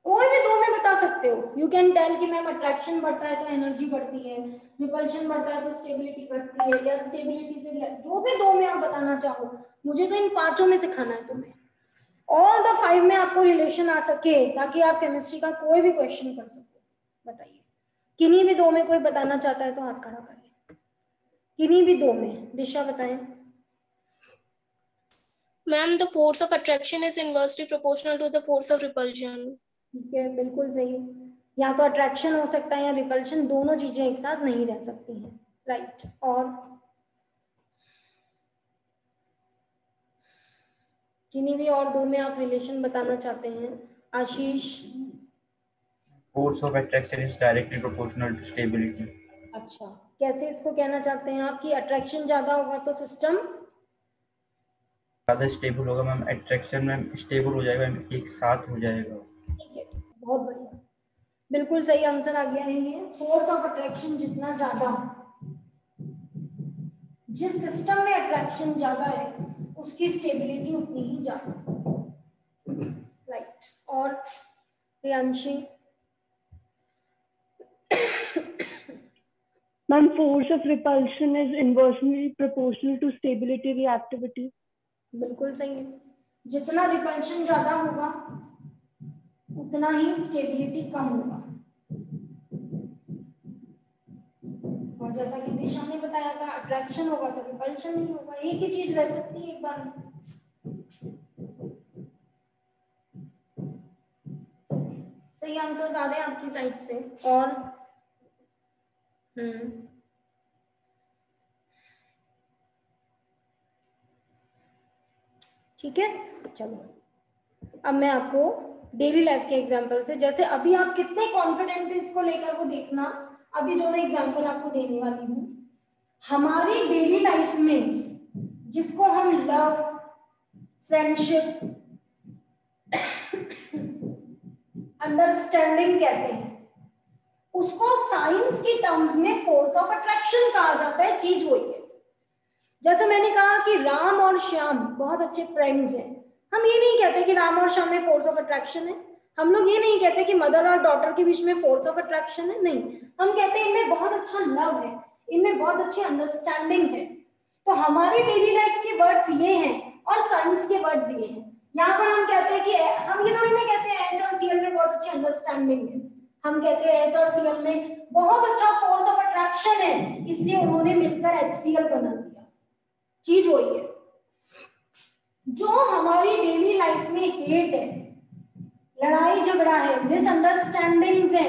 कोई भी दो में बता सकते हो। यू कैन टेल कि मैम अट्रैक्शन बढ़ता है तो एनर्जी बढ़ती है, रिपल्शन बढ़ता है तो स्टेबिलिटी बढ़ती है, या स्टेबिलिटी से जो भी दो में आप बताना चाहो। मुझे तो इन 5 में सिखाना है तुम्हें। ऑल द 5 में आपको रिलेशन आ सके ताकि आप केमिस्ट्री का कोई भी क्वेश्चन कर सको। बताइए, किन्हीं भी दो में कोई बताना चाहता है तो हाथ खड़ा करें। किन्हीं भी दो में, दिशा बताएं। Ma'am, the force of attraction is inversely proportional to the force of repulsion. ठीक है, बिल्कुल सही। या तो अट्रैक्शन हो सकता है या रिपल्शन, दोनों चीजें एक साथ नहीं रह सकती हैं। राइट, और किन्हीं भी और दो में आप रिलेशन बताना चाहते हैं? आशीष। Force of attraction is directly proportional to stability. अच्छा, कैसे इसको कहना चाहते हैं आप कि अट्रैक्शन ज्यादा होगा तो सिस्टम ज्यादा स्टेबल होगा मैम, अट्रैक्शन में स्टेबल हो जाएगा, एक साथ हो जाएगा। ठीक है, बहुत बढ़िया, बिल्कुल सही आंसर आ गया है ये। फोर्स ऑफ अट्रैक्शन जितना ज्यादा, जिस सिस्टम में अट्रैक्शन ज्यादा है उसकी स्टेबिलिटी उतनी ही ज्यादा। राइट, और Priyanshi. Ma'am, force of repulsion is inversely proportional to stability reactivity. बिल्कुल सही है, जितना रिपल्शन ज्यादा होगा उतना ही स्टेबिलिटी कम होगा। और जैसा कि दिशा ने बताया था, अट्रैक्शन होगा तो रिपल्शन नहीं होगा, एक ही चीज रह सकती है एक बार में। सही आंसर्स आ रहे हैं आपकी साइड से। और ठीक है, चलो अब मैं आपको डेली लाइफ के एग्जांपल से, जैसे अभी आप कितने कॉन्फिडेंट थे इसको लेकर वो देखना। अभी जो मैं एग्जांपल आपको देने वाली हूँ, हमारी डेली लाइफ में जिसको हम लव, फ्रेंडशिप, अंडरस्टैंडिंग कहते हैं, उसको साइंस की टर्म्स में फोर्स ऑफ अट्रैक्शन कहा जाता है। चीज वही है। जैसे मैंने कहा कि राम और श्याम बहुत अच्छे फ्रेंड्स हैं, हम ये नहीं कहते कि राम और श्याम में फोर्स ऑफ अट्रैक्शन है। हम लोग ये नहीं कहते कि मदर और डॉटर के बीच में फोर्स ऑफ अट्रैक्शन है। नहीं, हम कहते हैं इनमें बहुत अच्छा लव है, इनमें बहुत अच्छी अंडरस्टैंडिंग है। तो हमारी डेली लाइफ के वर्ड्स ये हैं और साइंस के वर्ड्स ये हैं। यहाँ पर हम कहते हैं कि हम ये थोड़ी ना कहते हैं H और Cl में बहुत अच्छी अंडरस्टैंडिंग है, हम कहते हैं H और Cl में बहुत अच्छा फोर्स ऑफ अट्रैक्शन है, इसलिए उन्होंने मिलकर HCl बना दिया। चीज वही है, जो हमारी डेली लाइफ में हेट है, लड़ाई झगड़ा है, मिसअंडरस्टैंडिंग्स है,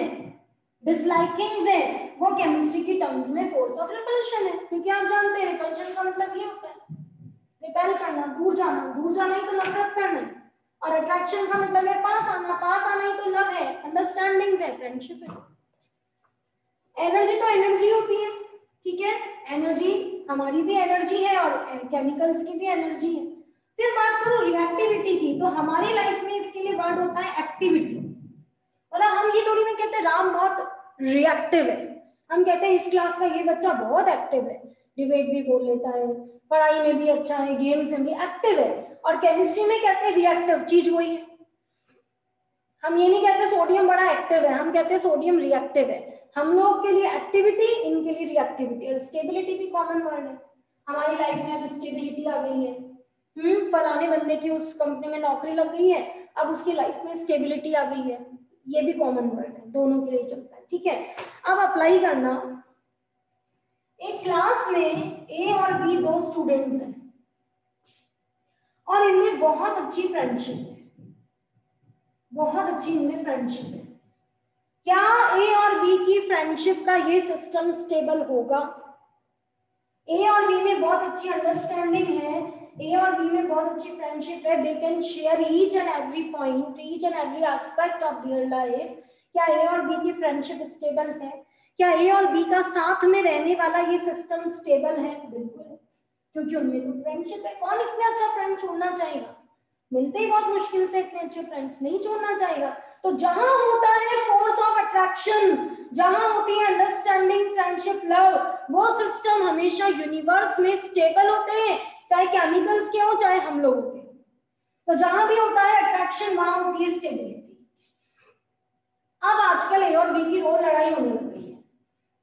डिसलाइकिंग्स है, वो केमिस्ट्री की टर्म्स में फोर्स ऑफ रिपल्शन है। क्योंकि आप जानते हैं रिपल्शन का मतलब ये होता है रिपेल करना, दूर जाना ही तो नफरत करना है, और अट्रैक्शन का मतलब है पास आना ही तो लव है, अंडरस्टैंडिंग्स है, फ्रेंडशिप है। एनर्जी तो एनर्जी होती है, ठीक है, एनर्जी हमारी भी एनर्जी है और केमिकल्स की भी एनर्जी है। फिर बात करूं रिएक्टिविटी की, तो हमारी लाइफ में इसके लिए वर्ड होता है एक्टिविटी। मतलब हम ये थोड़ी ना कहते राम बहुत रिएक्टिव है, हम कहते हैं इस क्लास का ये बच्चा बहुत एक्टिव है, डिबेट भी बोल लेता है, पढ़ाई में भी अच्छा है, गेम्स में भी एक्टिव है। और केमिस्ट्री में कहते हैं रिएक्टिव, चीज वही है। हम ये नहीं कहते सोडियम बड़ा एक्टिव है, हम कहते हैं सोडियम रिएक्टिव है। हम लोग के लिए एक्टिविटी, इनके लिए रिएक्टिविटी। और स्टेबिलिटी भी कॉमन वर्ड है। हमारी लाइफ में अब स्टेबिलिटी आ गई है, फलाने बंदे की उस कंपनी में नौकरी लग गई है, अब उसकी लाइफ में स्टेबिलिटी आ गई है, ये भी कॉमन वर्ड है, दोनों के लिए चलता है, ठीक है। अब अप्लाई करना, एक क्लास में ए और बी दो स्टूडेंट्स हैं और इनमें बहुत अच्छी फ्रेंडशिप है, बहुत अच्छी इनमें फ्रेंडशिप है। क्या ए और बी की फ्रेंडशिप का ये सिस्टम स्टेबल होगा? ए और बी में बहुत अच्छी अंडरस्टैंडिंग है, ए और बी में बहुत अच्छी फ्रेंडशिप है, they can share each and every point, each and every aspect of their life. क्या ए और बी की फ्रेंडशिप स्टेबल है? क्या ए और बी का साथ में रहने वाला ये सिस्टम स्टेबल है? बिल्कुल, क्योंकि उनमें तो फ्रेंडशिप है। कौन इतने अच्छा फ्रेंड छोड़ना चाहेगा? मिलते ही बहुत मुश्किल से इतने अच्छे फ्रेंड्स, नहीं छोड़ना चाहेगा। तो जहां होता है फोर्स ऑफ अट्रैक्शन, जहां होती है अंडरस्टैंडिंग, फ्रेंडशिप, लव, वो सिस्टम हमेशा यूनिवर्स में स्टेबल होते हैं, चाहे केमिकल्स के हो चाहे हम लोगों के। तो जहां भी होता है अट्रैक्शन, वहां होती है स्टेबिलिटी। अब आजकल ए और बी की रोज लड़ाई होने लग गई है,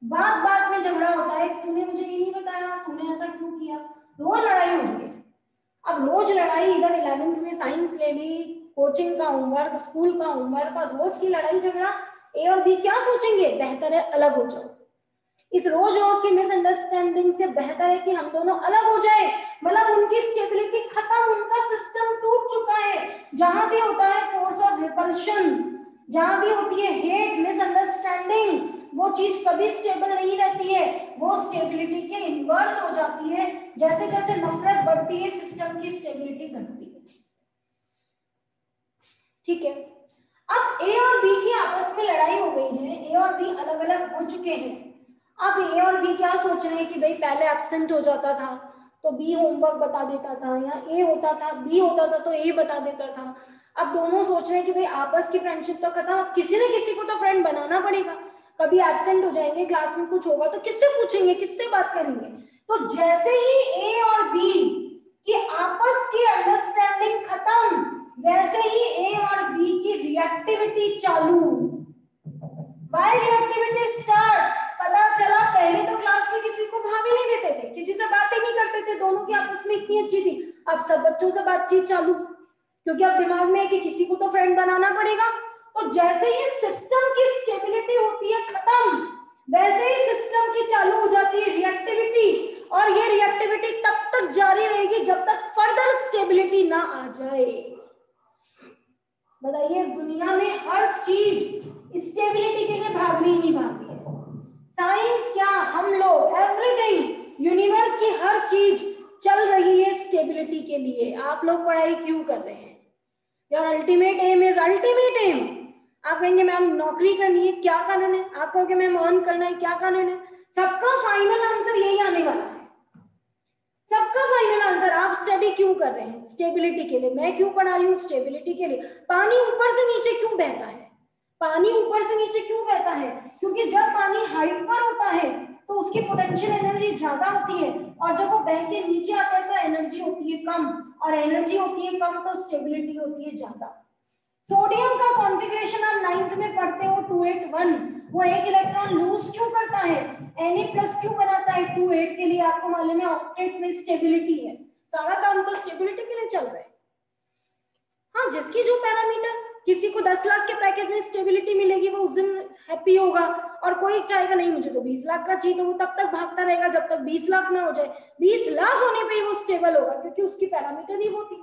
बात बात में झगड़ा होता है, तूने मुझे ये नहीं बताया, तूने ऐसा क्यों किया, रोज लड़ाई हो रही है। अब रोज लड़ाई, इधर 11th में साइंस ले ली, कोचिंग का होमवर्क, स्कूल का होमवर्क, और रोज की लड़ाई झगड़ा। ए और बी क्या सोचेंगे? बेहतर है अलग हो जाओ। इस रोज रोज की मिसअंडरस्टैंडिंग से बेहतर है कि हम दोनों अलग हो जाए। मतलब उनकी स्टेबिलिटी खत्म, उनका सिस्टम टूट चुका है। जहां भी होता है फोर्स ऑफ रिपल्शन, जहां भी होती है हेट, मिसअंडरस्टैंडिंग, वो चीज कभी स्टेबल नहीं रहती है, वो स्टेबिलिटी के इनवर्स हो जाती है। जैसे जैसे नफरत बढ़ती है, सिस्टम की स्टेबिलिटी घटती है, ठीक है। अब ए और बी की आपस में लड़ाई हो गई है, ए और बी अलग अलग हो चुके हैं। अब ए और बी क्या सोच रहे हैं कि भाई पहले एब्सेंट हो जाता था तो बी होमवर्क बता देता था, या ए होता था, बी होता था तो ए बता देता था। अब दोनों सोच रहे हैं कि भाई आपस की फ्रेंडशिप तो खत्म, अब किसी न किसी को तो फ्रेंड बनाना पड़ेगा। कभी एब्सेंट हो जाएंगे, क्लास में कुछ होगा तो किससे पूछेंगे, किससे बात करेंगे? तो जैसे ही ए और बी की आपस की अंडरस्टैंडिंग खत्म, वैसे ही ए और बी की रिएक्टिविटी चालू। बाय रिएक्टिविटी स्टार्ट, पता चला पहले तो क्लास में किसी को भाव ही नहीं देते थे, किसी से बात ही नहीं करते थे, दोनों की आपस में इतनी अच्छी थी। अब सब बच्चों से बातचीत चालू, क्योंकि अब दिमाग में है कि किसी को तो फ्रेंड बनाना पड़ेगा। तो जैसे ही सिस्टम की स्टेबिलिटी होती है खत्म, वैसे ही सिस्टम की चालू हो जाती है रिएक्टिविटी। और ये रिएक्टिविटी तब तक जारी रहेगी जब तक फर्दर स्टेबिलिटी ना आ जाए। बताइए, इस दुनिया में हर चीज स्टेबिलिटी के लिए भाग रही नहीं भाग रही है। साइंस क्या, हम लोग, एवरीथिंग, यूनिवर्स की हर चीज चल रही है स्टेबिलिटी के लिए। आप लोग पढ़ाई क्यों कर रहे हैं? Your ultimate aim is ultimate aim. आप कहेंगे मैम नौकरी करनी है, क्या कारण है? आप कहोगे मैम अर्न करना है, क्या कारण है? सबका फाइनल आंसर यही आने वाला है, सबका फाइनल आंसर। आप स्टडी क्यों कर रहे हैं? स्टेबिलिटी के लिए। मैं क्यों पढ़ा रही हूँ? स्टेबिलिटी के लिए। पानी ऊपर से नीचे क्यों बहता है? पानी ऊपर से नीचे क्यों बहता है? क्योंकि जब पानी हाइट पर होता है तो उसकी पोटेंशियल एनर्जी ज्यादा होती है, और जब वो बह के नीचे आता है तो एनर्जी होती है कम, और एनर्जी होती है कम तो स्टेबिलिटी होती है ज्यादा। सोडियम का कॉन्फ़िगरेशन आप 9th में पढ़ते हो 281, वो एक इलेक्ट्रॉन लूज क्यों करता है? Na+ क्यों बनाता है 28 के लिए? आपको मालूम है ऑक्टेट में स्टेबिलिटी है, सारा काम तो स्टेबिलिटी के लिए चल रहा है। हाँ, जिसकी जो पैरामीटर, किसी को 10 लाख के पैकेज में स्टेबिलिटी मिलेगी वो उस दिन हैप्पी होगा, और कोई चाहेगा नहीं मुझे तो 20 लाख का चाहिए, तो वो तब तक भागता रहेगा जब तक 20 लाख ना हो जाए। 20 लाख होने पे ही वो स्टेबल होगा, क्योंकि उसकी पैरामीटर ही वो थी।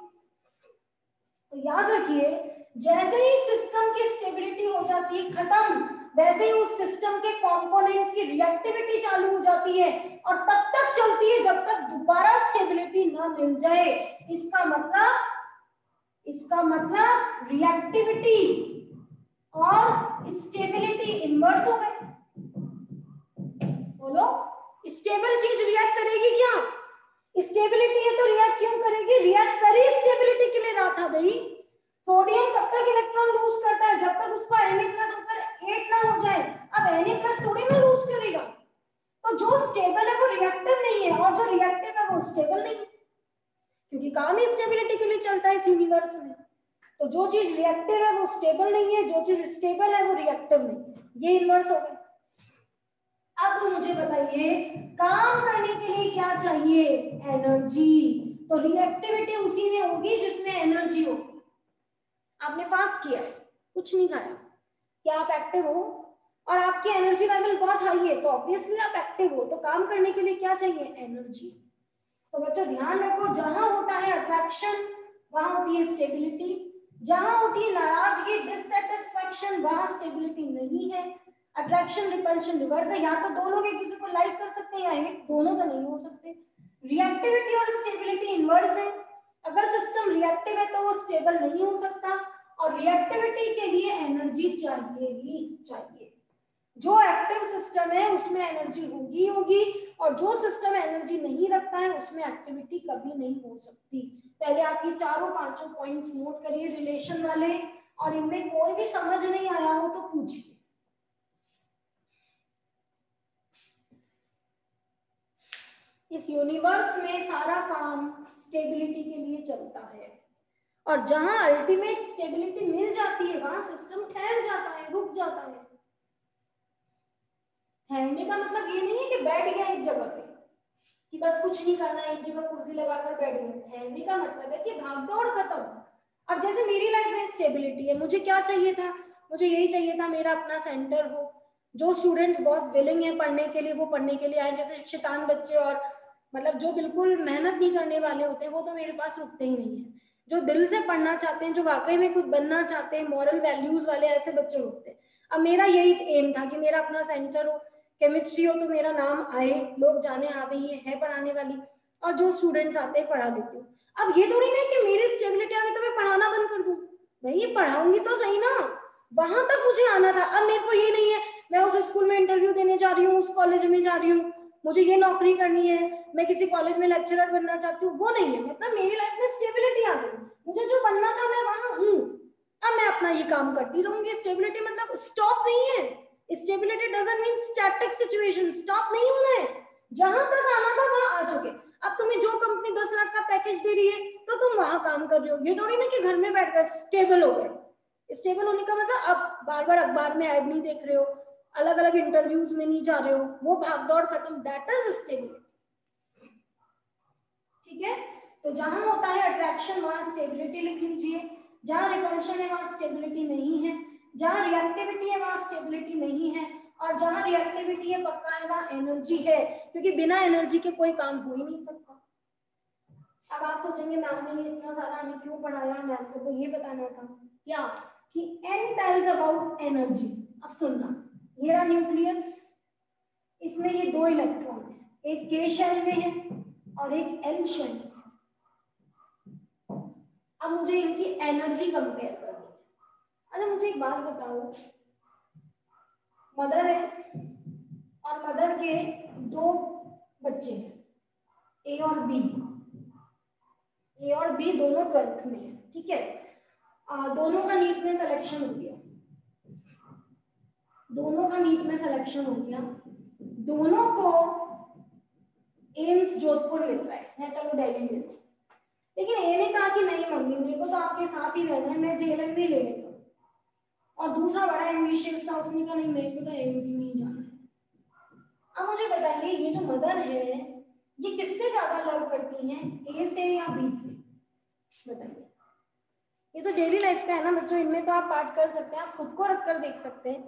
तो याद रखिए, जैसे ही सिस्टम की स्टेबिलिटी हो जाती है खत्म, वैसे ही उस सिस्टम के कंपोनेंट्स की रिएक्टिविटी चालू हो जाती है, और तब तक चलती है जब तक दोबारा स्टेबिलिटी ना मिल जाए। इसका मतलब रिएक्टिविटी और स्टेबिलिटी इनवर्स हो गए। बोलो, स्टेबल चीज रिएक्ट करेगी क्या? स्टेबिलिटी है तो रिएक्ट क्यों करेगी? रिएक्ट करी स्टेबिलिटी के लिए रहा था भाई। सोडियम कब तक इलेक्ट्रॉन लूज करता है? जब तक उसका Na+ होकर 8 ना हो जाए। अब Na+ थोड़ी ना लूज करेगा। तो जो स्टेबल है वो रिएक्टिव नहीं है, और जो रिएक्टिव है वो स्टेबल नहीं है, क्योंकि काम ही स्टेबिलिटी के लिए चलता है इस यूनिवर्स में। तो जो चीज रिएक्टिव है वो स्टेबल नहीं है, जो चीज स्टेबल है वो रिएक्टिव नहीं। ये इनवर्स हो गया। अब मुझे बताइए, काम करने के लिए क्या चाहिए? एनर्जी। तो रिएक्टिविटी उसी में होगी जिसमें एनर्जी होगी। आपने फास्ट किया, कुछ नहीं खाया, क्या आप एक्टिव हो? और आपकी एनर्जी लेवल बहुत हाई है, तो ऑब्वियसली आप एक्टिव हो। तो काम करने के लिए क्या चाहिए? एनर्जी। तो बच्चों ध्यान रखो, जहां होता है अट्रैक्शन वहां होती है स्टेबिलिटी, जहां होती है नाराजगी, डिससैटिस्फैक्शन, वहां स्टेबिलिटी नहीं है। अट्रैक्शन रिपल्शन रिवर्स है, या तो दो लोग एक दूसरे को लाइक कर सकते हैं या हेट, दोनों तो नहीं हो सकते। रिएक्टिविटी और स्टेबिलिटी इनवर्स है। अगर सिस्टम रिएक्टिव है तो वो स्टेबल नहीं हो सकता, और रिएक्टिविटी के लिए एनर्जी चाहिए ही चाहिए। जो एक्टिव सिस्टम है उसमें एनर्जी होगी, और जो सिस्टम एनर्जी नहीं रखता है उसमें एक्टिविटी कभी नहीं हो सकती। पहले आप ये चारों पांचों पॉइंट्स नोट करिए रिलेशन वाले, और इनमें कोई भी समझ नहीं आया हो तो पूछिए। इस यूनिवर्स में सारा काम स्टेबिलिटी के लिए चलता है, और जहां अल्टीमेट स्टेबिलिटी मिल जाती है वहां सिस्टम ठहर जाता है, रुक जाता है। ठहरने का मतलब ये नहीं है कि बैठ गया एक जगह पे कि बस कुछ नहीं करना है, एक जगह कुर्सी लगाकर बैठ गए। ठहरने का मतलब है कि भागदौड़ खत्म। अब जैसे मेरी लाइफ में स्टेबिलिटी है, मुझे क्या चाहिए था? मुझे यही चाहिए था मेरा अपना सेंटर हो, जो स्टूडेंट्स बहुत विलिंग है पढ़ने के लिए वो पढ़ने के लिए आए। जैसे शैतान बच्चे और मतलब जो बिल्कुल मेहनत नहीं करने वाले होते हैं वो तो मेरे पास रुकते ही नहीं है। जो दिल से पढ़ना चाहते हैं, जो वाकई में कुछ बनना चाहते हैं, मॉरल वैल्यूज वाले, ऐसे बच्चे रुकते हैं। अब मेरा यही एम था कि मेरा अपना सेंटर हो, केमिस्ट्री हो तो मेरा नाम आए, लोग जाने हाँ भाई ये है पढ़ाने वाली, और जो स्टूडेंट्स आते हैं पढ़ा देती हूँ। अब ये थोड़ी नहीं कि मेरी स्टेबिलिटी आ गई तो मैं पढ़ाना बंद कर दूं। भाई पढ़ाऊंगी तो सही ना, वहां तक मुझे आना था। अब मेरे को ये नहीं है मैं उस स्कूल में इंटरव्यू देने जा रही हूँ, उस कॉलेज में जा रही हूँ, मुझे ये नौकरी करनी है, मैं किसी कॉलेज में लेक्चरर बनना चाहती हूँ, वो नहीं है। मतलब मेरी लाइफ में स्टेबिलिटी आ गई, मुझे जो बनना था मैं वहां हूँ, अब मैं अपना ये काम करती रहूंगी। स्टेबिलिटी मतलब स्टॉप नहीं है। Stability doesn't mean static situation, stop नहीं होना है, जहां तक आना था वहां आ चुके। अब तुम्हें जो कंपनी 10 लाख का पैकेज दे रही है तो तुम वहां काम कर रहे हो, ये थोड़ी ना कि घर में बैठ गए स्टेबल हो गए। स्टेबल होने का मतलब अब बार बार अखबार में ऐड नहीं देख रहे हो, अलग अलग इंटरव्यूज में नहीं जा रहे हो, वो भागदौड़ खत्म, दैट इज स्टेबिलिटी। ठीक है, तो जहां होता है अट्रैक्शन वहां स्टेबिलिटी लिख लीजिए, जहां रिपल्शन है वहां स्टेबिलिटी नहीं है, जहां रिएक्टिविटी है वहां स्टेबिलिटी नहीं है, और जहां रिएक्टिविटी है पक्का है वहां एनर्जी है, क्योंकि बिना एनर्जी के कोई काम हो ही नहीं सकता। अब आप सोचेंगे मैम ने इतना सारा हमें क्यों पढ़ाया? मैम को तो ये बताना था क्या कि N टेल्स अबाउट एनर्जी। अब सुनना, ये रहा न्यूक्लियस, इसमें ये 2 इलेक्ट्रॉन है, एक K शेल में है और एक L शेल में है। अब मुझे इनकी एनर्जी कंपेयर करनी है। अच्छा मुझे एक बात बताओ, मदर है और मदर के 2 बच्चे हैं, ए और बी। ए और बी दोनों 12th में है, ठीक है। दोनों का नीट में सिलेक्शन हो गया, दोनों का नीट में सिलेक्शन हो गया, दोनों को एम्स जोधपुर मिल रहा है, चलो दिल्ली ले लो। लेकिन ए ने कहा कि नहीं मम्मी मेरे को तो आपके साथ ही रहना है, मैं JLM भी ले लेता हूँ। और दूसरा बड़ा एम्बिशियस था, उसने कहा नहीं मेरे को तो एम्स में ही जाना है। अब मुझे बताइए ये जो मदर है ये किससे ज्यादा लव करती हैं, ए से या बी से? बताइए। ये तो डेली लाइफ का है ना बच्चों, इनमें तो आप पाठ कर सकते हैं, आप खुद को रख कर देख सकते हैं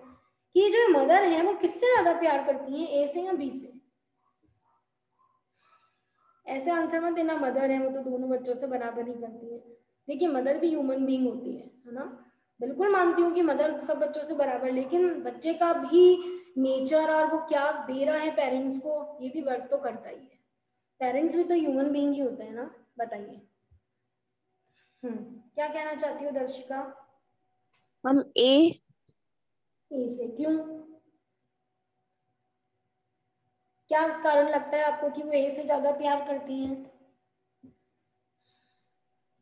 कि जो मदर है वो किससे ज्यादा प्यार करती हैं, ए से या बी से? ऐसे आंसर मत देना मदर है वो तो दोनों बच्चों से बराबर ही करती है। देखिए मदर भी ह्यूमन बीइंग होती है ना, बिल्कुल मानती हूँ कि मदर सब बच्चों से बराबर, लेकिन बच्चे का भी नेचर और वो क्या दे रहा है पेरेंट्स को ये भी वर्क तो करता ही है। पेरेंट्स भी तो ह्यूमन बीइंग ही होते हैं ना। बताइए क्या कहना चाहती हो दर्शिका? हम ए से क्यों, क्या कारण लगता है आपको कि वो ए से ज्यादा प्यार करती हैं?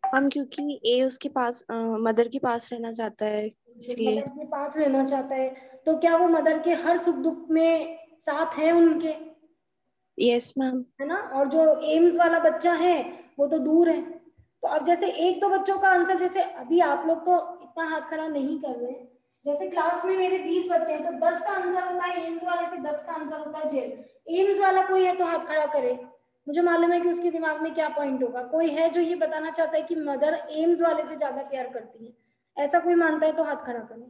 हम क्योंकि ए उसके पास मदर के पास रहना चाहता है इसलिए। मदर के पास रहना चाहता है, तो क्या वो मदर के हर सुख दुख में साथ है उनके? Yes ma'am. है ना, और जो एम्स वाला बच्चा है वो तो दूर है। तो अब जैसे एक दो बच्चों का आंसर, जैसे अभी आप लोग तो इतना हाथ खड़ा नहीं कर रहे, जैसे क्लास में मेरे 20 बच्चे हैं तो 10 का आंसर होता है एम्स वाले से, 10 का आंसर होता है जेल। एम्स वाला कोई है तो हाथ खड़ा करे, मुझे मालूम है कि उसके दिमाग में क्या पॉइंट होगा। कोई है जो ये बताना चाहता है कि मदर एम्स वाले से ज्यादा प्यार करती है, ऐसा कोई मानता है तो हाथ खड़ा करें।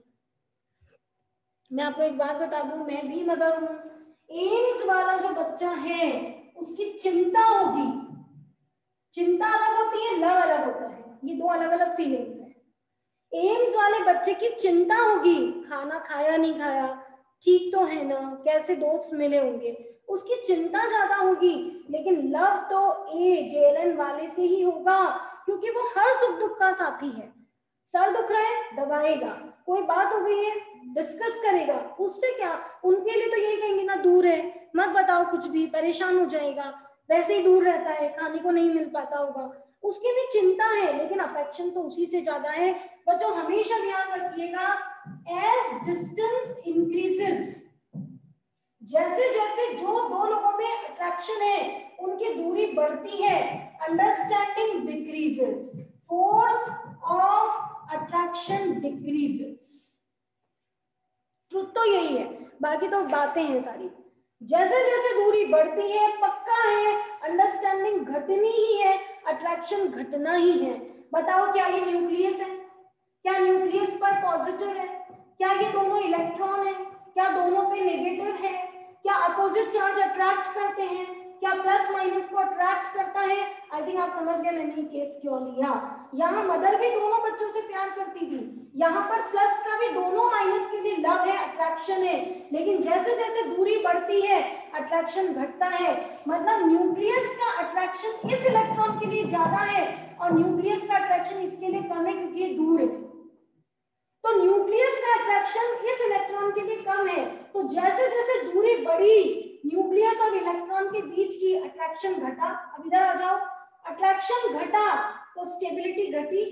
मैं आपको एक बात बता दूं, मैं भी मदर हूं। एम्स वाला जो बच्चा है उसकी चिंता होगी, चिंता अलग होती है, लव अलग होता है, ये दो अलग अलग फीलिंग्स है। एम्स वाले बच्चे की चिंता होगी, खाना खाया नहीं खाया, ठीक तो है ना, कैसे दोस्त मिले होंगे, उसकी चिंता ज्यादा होगी। लेकिन लव तो ए जेएलएन वाले से ही होगा, क्योंकि वो हर सुख दुख का साथी है। सर दुख रहा है दबाएगा, कोई बात हो गई है डिस्कस करेगा, उससे क्या, उनके लिए तो यही कहेंगे ना दूर है मत बताओ कुछ भी, परेशान हो जाएगा, वैसे ही दूर रहता है, खाने को नहीं मिल पाता होगा, उसकी भी चिंता है, लेकिन अफेक्शन तो उसी से ज्यादा है। बच्चों हमेशा ध्यान रखिएगा, एज डिस्टेंस इंक्रीजेस, जैसे जैसे जो दो लोगों में अट्रैक्शन है उनकी दूरी बढ़ती है, understanding decreases, force of attraction decreases. Truth तो यही है, बाकी तो बातें हैं सारी। जैसे जैसे दूरी बढ़ती है, पक्का है अंडरस्टैंडिंग घटनी ही है, अट्रैक्शन घटना ही है। बताओ क्या ये न्यूक्लियस है? क्या न्यूक्लियस पर पॉजिटिव है? क्या ये दोनों इलेक्ट्रॉन है? क्या दोनों पे नेगेटिव है? क्या अपोजिट चार्ज अट्रैक्ट करते हैं? क्या प्लस माइनस को अट्रैक्ट करता है? आई थिंक आप समझ गए मैंने ये केस क्यों लिया। यहाँ मदर भी दोनों बच्चों से प्यार करती थी, यहाँ पर प्लस का भी दोनों माइनस के लिए लव है, अट्रैक्शन है, लेकिन जैसे जैसे दूरी बढ़ती है अट्रैक्शन घटता है। मतलब न्यूक्लियस का अट्रैक्शन इस इलेक्ट्रॉन के लिए ज्यादा है और न्यूक्लियस का अट्रैक्शन इसके लिए कम है क्योंकि ये दूर है। तो न्यूक्लियस का अट्रैक्शन इस इलेक्ट्रॉन के लिए कम है, तो जैसे जैसे दूरी बढ़ी न्यूक्लियस और इलेक्ट्रॉन के बीच की अट्रैक्शन घटा। अब इधर आ जाओ, अट्रैक्शन घटा तो स्टेबिलिटी घटी,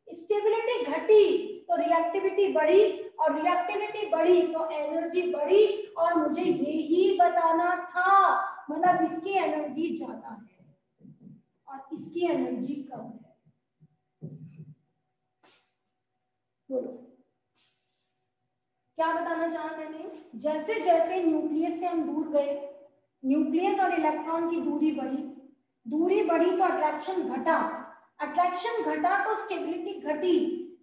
स्टेबिलिटी घटी तो रिएक्टिविटी बढ़ी, और रिएक्टिविटी बढ़ी तो एनर्जी बढ़ी, और मुझे यही बताना था, मतलब इसकी एनर्जी ज्यादा है और इसकी एनर्जी कम है। बोलो क्या बताना चाहा मैंने? जैसे जैसे न्यूक्लियस से हम दूर गए, न्यूक्लियस और इलेक्ट्रॉन की दूरी बढ़ी, दूरी बढ़ी तो अट्रैक्शन घटा, अट्रैक्शन घटा तो स्टेबिलिटी घटी,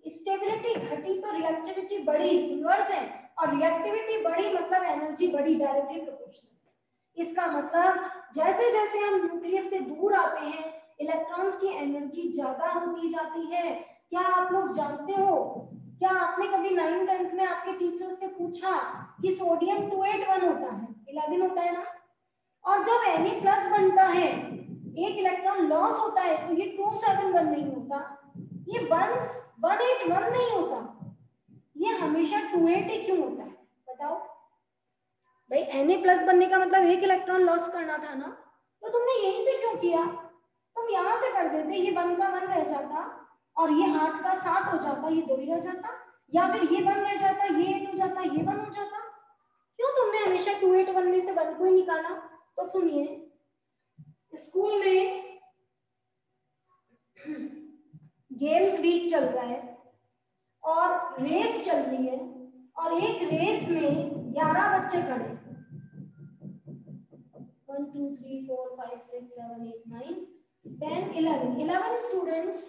स्टेबिलिटी घटी तो रिएक्टिविटी बढ़ी, इनवर्स है, और रिएक्टिविटी बढ़ी मतलब एनर्जी बढ़ी, डायरेक्टली प्रोपोर्शनल। इसका मतलब जैसे जैसे हम न्यूक्लियस से दूर आते हैं इलेक्ट्रॉन्स की एनर्जी ज्यादा होती जाती है। क्या आप लोग जानते हो, क्या आपने कभी 9th 10th में आपके टीचर से पूछा कि सोडियम 281 होता है, 11 होता है ना, और जब Na+ बनता है एक इलेक्ट्रॉन लॉस होता है तो ये 271 नहीं होता, ये 181 नहीं होता, ये हमेशा 280 क्यों होता है? बताओ भाई, Na+ बनने का मतलब एक इलेक्ट्रॉन लॉस करना था ना, तो तुमने यहीं से क्यों किया? तुम यहां से कर देते, ये 1 का 1 रह जाता और ये 8 का 7 हो जाता, ये 2 ही रह जाता, या फिर ये 1 रह जाता, ये 8 हो जाता, ये 1 हो जाता। क्यों तुमने हमेशा 281 में से 1 को ही निकाला? तो सुनिए, स्कूल में गेम्स वीक चल रहा है और रेस चल रही है, और एक रेस में 11 बच्चे खड़े, 1 2 3 4 5 6 7 8 9 10 11 11 स्टूडेंट्स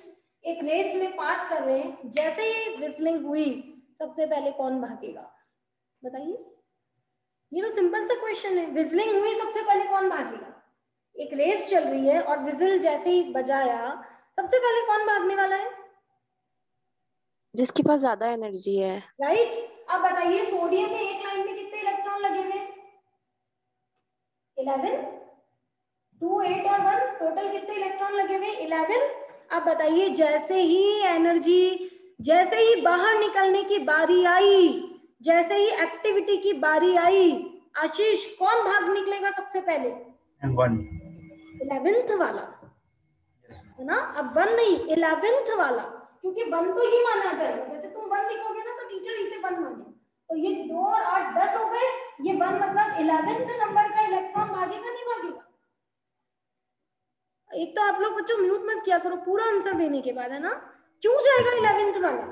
एक रेस में पार्ट कर रहे हैं। जैसे ही विजलिंग हुई सबसे पहले कौन भागेगा बताइए। ये तो सिंपल सा क्वेश्चन है। विजलिंग हुई सबसे पहले कौन भागेगा। एक रेस चल रही है और विजल जैसे ही बजाया सबसे पहले कौन भागने वाला है। जिसके पास ज्यादा एनर्जी है। राइट। अब बताइए सोडियम में एक लाइन में कितने इलेक्ट्रॉन लगे हुए। 11 2 8 और 1 टोटल कितने इलेक्ट्रॉन लगे हुए 11। अब बताइए जैसे ही एनर्जी जैसे ही बाहर निकलने की बारी आई जैसे ही एक्टिविटी की बारी आई आशीष कौन भाग निकलेगा सबसे पहले 11th वाला है ना। अब 1 नहीं 11th वाला क्योंकि 1 तो ही माना जाएगा। जैसे तुम 1 लिखोगे ना तो टीचर इसे 1 माने तो ये 2 और 8 10 हो गए। ये 1 मतलब 11th नंबर का इलेक्ट्रॉन भागेगा नहीं भागेगा। एक तो आप लोग बच्चों म्यूट मत किया करो पूरा आंसर देने के बाद है ना। क्यों जाएगा 11th वाला।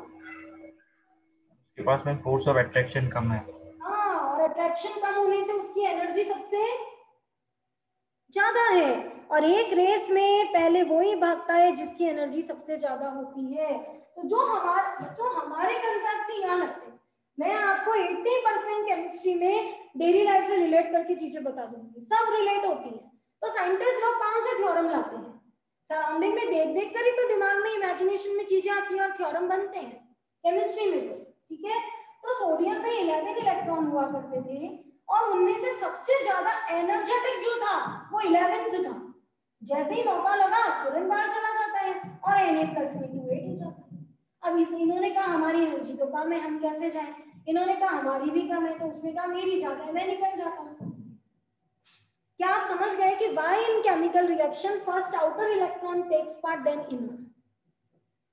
उसके पास में फोर्स ऑफ अट्रैक्शन कम है। हाँ और अट्रैक्शन कम होने से उसकी एनर्जी सबसे ज्यादा है। और एक रेस में पहले वो ही भागता है जिसकी एनर्जी सबसे ज्यादा होती है। तो जो हमारे कंसेप्ट से यहाँ लगते हैं मैं आपको 80% केमिस्ट्री में डेली लाइफ से रिलेट करके चीजें बता दूंगी। सब रिलेट होती है। तो साइंटिस्ट लोग कहाँ से थ्योरम लाते हैं। सराउंडिंग में देख देख कर ही तो दिमाग में इमेजिनेशन में चीजें आती हैं और थ्योरम बनते हैं केमिस्ट्री में तो ठीक है। तो सोडियम में 11 इलेक्ट्रॉन हुआ करते थे और उनमें से सबसे ज्यादा एनर्जेटिक जो था वो 11th था। जैसे ही मौका लगा तुरंत बाहर चला जाता है और Na+ में 2 8 हो जाता है। अब इस इन्होंने कहा हमारी एनर्जी तो कम है हम कैसे जाएं। इन्होंने कहा हमारी भी कम है तो उसने कहा मेरी ज्यादा है मैं निकल जाता हूँ। क्या आप समझ गए कि why in chemical reaction first outer electron takes part then inner।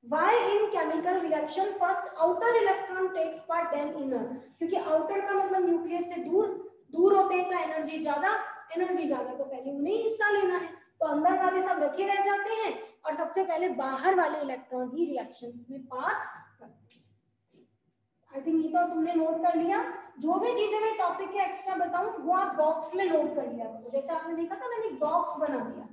why in chemical reaction first outer electron takes part then inner। क्योंकि outer का मतलब न्यूक्लियस से दूर होते हैं तो एनर्जी ज्यादा तो पहले उन्हें हिस्सा लेना है तो अंदर वाले सब रखे रह जाते हैं और सबसे पहले बाहर वाले इलेक्ट्रॉन ही रिएक्शंस में पार्ट करते हैं। आई थिंक ये तो तुमने नोट कर लिया। जो भी चीजें मैं टॉपिक के एक्स्ट्रा बताऊं वो आप बॉक्स में नोट कर लिया करो। जैसे आपने देखा था मैंने बॉक्स बना दिया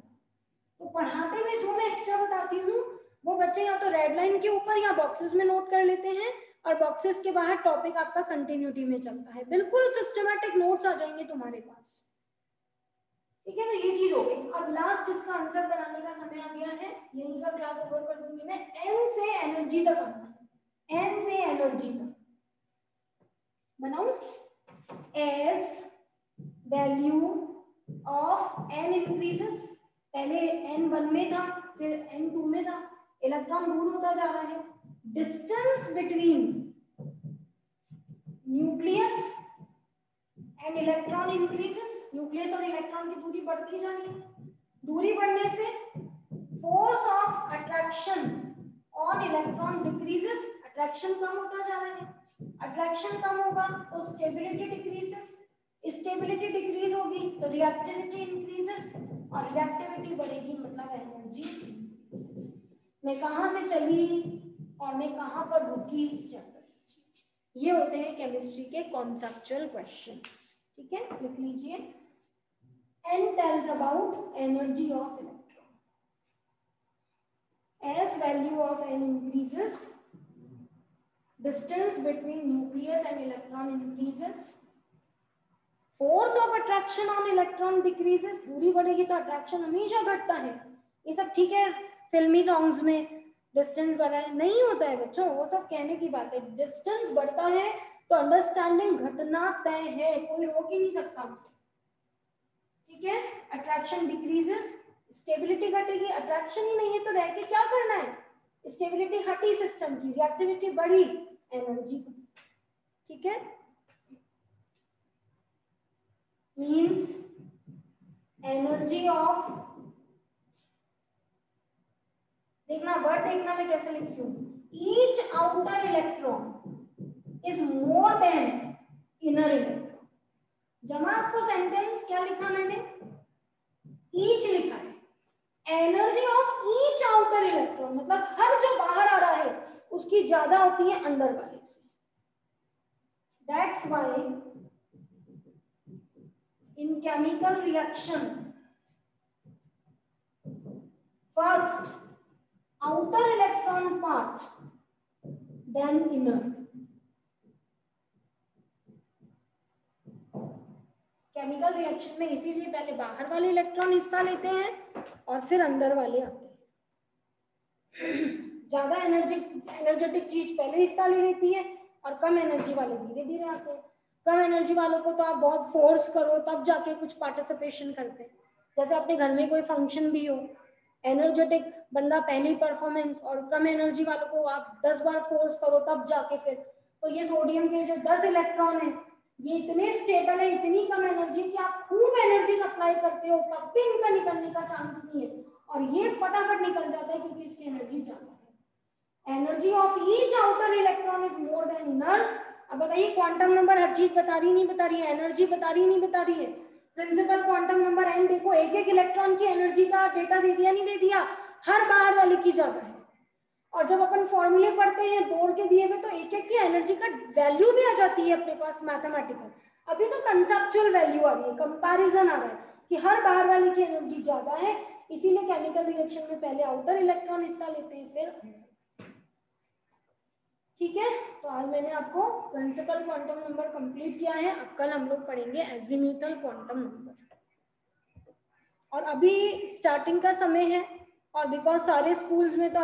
तो पढ़ाते में जो मैं एक्स्ट्रा बताती हूँ वो बच्चे या तो रेड लाइन के ऊपर या बॉक्सेस में नोट कर लेते हैं और बॉक्सेस के बाहर टॉपिक आपका कंटिन्यूटी में चलता है। बिल्कुल सिस्टमैटिक नोट्स आ जाएंगे तुम्हारे पास। ठीक है तो ये चीज हो गई। अब लास्ट इसका आंसर बनाने का समय आ गया है। यहीं पर क्लास ओवर कर दूंगी मैं। n से एनर्जी तक आना है। n से एनर्जी तक बनाऊं। as value of n increases पहले n 1 में था फिर n 2 में था इलेक्ट्रॉन दूर होता जा रहा है। Distance between nucleus and electron increases. Nucleus और इलेक्ट्रॉन की दूरी बढ़ती जा रही है। दूरी बढ़ने से force of attraction on electron decreases. Attraction कम होता जा रहा है। अट्रैक्शन कम होगा तो स्टेबिलिटी डिक्रीजेस। स्टेबिलिटी डिक्रीज होगी तो रिएक्टिविटी इंक्रीजेस और रिएक्टिविटी बढ़ेगी मतलब एनर्जी इंक्रीजेस। मैं कहां से चली और मैं कहां पर रुकी चल। ये होते हैं केमिस्ट्री के कॉन्सेप्चुअल क्वेश्चंस। ठीक है लिख लीजिए। n tells about energy of electron as value of n increases distance between nucleus and electron increases force of attraction on electron decreases। दूरी बढ़ेगी तो अट्रैक्शन हमेशा घटता है। ये सब ठीक है फिल्मी सॉन्ग्स में डिस्टेंस बढ़ा है नहीं होता है बच्चों वो सब कहने की बात है। डिस्टेंस बढ़ता है तो अंडरस्टैंडिंग घटना तय है कोई रोक ही नहीं सकता उसे। ठीक है अट्रैक्शन डिक्रीजेस स्टेबिलिटी घटेगी। अट्रैक्शन ही नहीं है तो रह के क्या करना है। स्टेबिलिटी हटी सिस्टम की रिएक्टिविटी बढ़ी एनर्जी। ठीक है मींस एनर्जी ऑफ देखना वर्ड देखना मैं कैसे लिखती हूँ। Each outer electron is more than inner electron. जमा आपको सेंटेंस क्या लिखा मैंने ईच लिखा है। Energy of each outer electron मतलब हर जो बाहर आ रहा है उसकी ज्यादा होती है अंदर वाले से। That's why in chemical reaction first outer electron part, then inner. Chemical reaction में इसीलिए पहले बाहर वाले इलेक्ट्रॉन हिस्सा लेते हैं और फिर अंदर वाले आते हैं। ज्यादा एनर्जेटिक चीज पहले हिस्सा ले लेती है और कम एनर्जी वाले धीरे धीरे आते हैं। कम एनर्जी वालों को तो आप बहुत फोर्स करो तब जाके कुछ पार्टिसिपेशन करते हैं। जैसे अपने घर में कोई फंक्शन भी हो, एनर्जेटिक बंदा पहली परफॉर्मेंस, और कम एनर्जी वालों को आप 10 बार फोर्स करो तब जाके फिर। तो ये सोडियम के जो 10 इलेक्ट्रॉन है ये इतने स्टेबल है, इतनी कम एनर्जी कि आप खूब एनर्जी सप्लाई करते हो तब भी इनका निकलने का चांस नहीं है, और ये फटाफट निकल जाता है क्योंकि इसकी एनर्जी ज्यादा है। Energy of each outer electron is more than inner. अब बताइए क्वांटम नंबर हर चीज बता रही नहीं बता रही है, एनर्जी बता रही नहीं बता रही है। प्रिंसिपल क्वांटम नंबर n देखो, एक एक इलेक्ट्रॉन की एनर्जी का डेटा दे दिया नहीं दे दिया, हर बाहर वाले की ज्यादा है। और जब अपन फॉर्मूले पढ़ते हैं बोर्ड के दिए हुए तो एक एक की एनर्जी का वैल्यू भी आ जाती है अपने पास मैथमेटिकल। अभी तो कंसेप्चुअल वैल्यू आ रही है, कंपैरिजन आ रहा है कि हर बाहर वाले की एनर्जी ज्यादा है, इसीलिए केमिकल रिएक्शन में पहले आउटर इलेक्ट्रॉन हिस्सा लेते हैं फिर अंदर। ठीक है, तो आज मैंने आपको प्रिंसिपल क्वांटम नंबर कंप्लीट किया है। अब कल हम लोग पढ़ेंगे एजीम्यूथल क्वांटम नंबर। और अभी स्टार्टिंग का समय है और बिकॉज सारे स्कूल्स में तो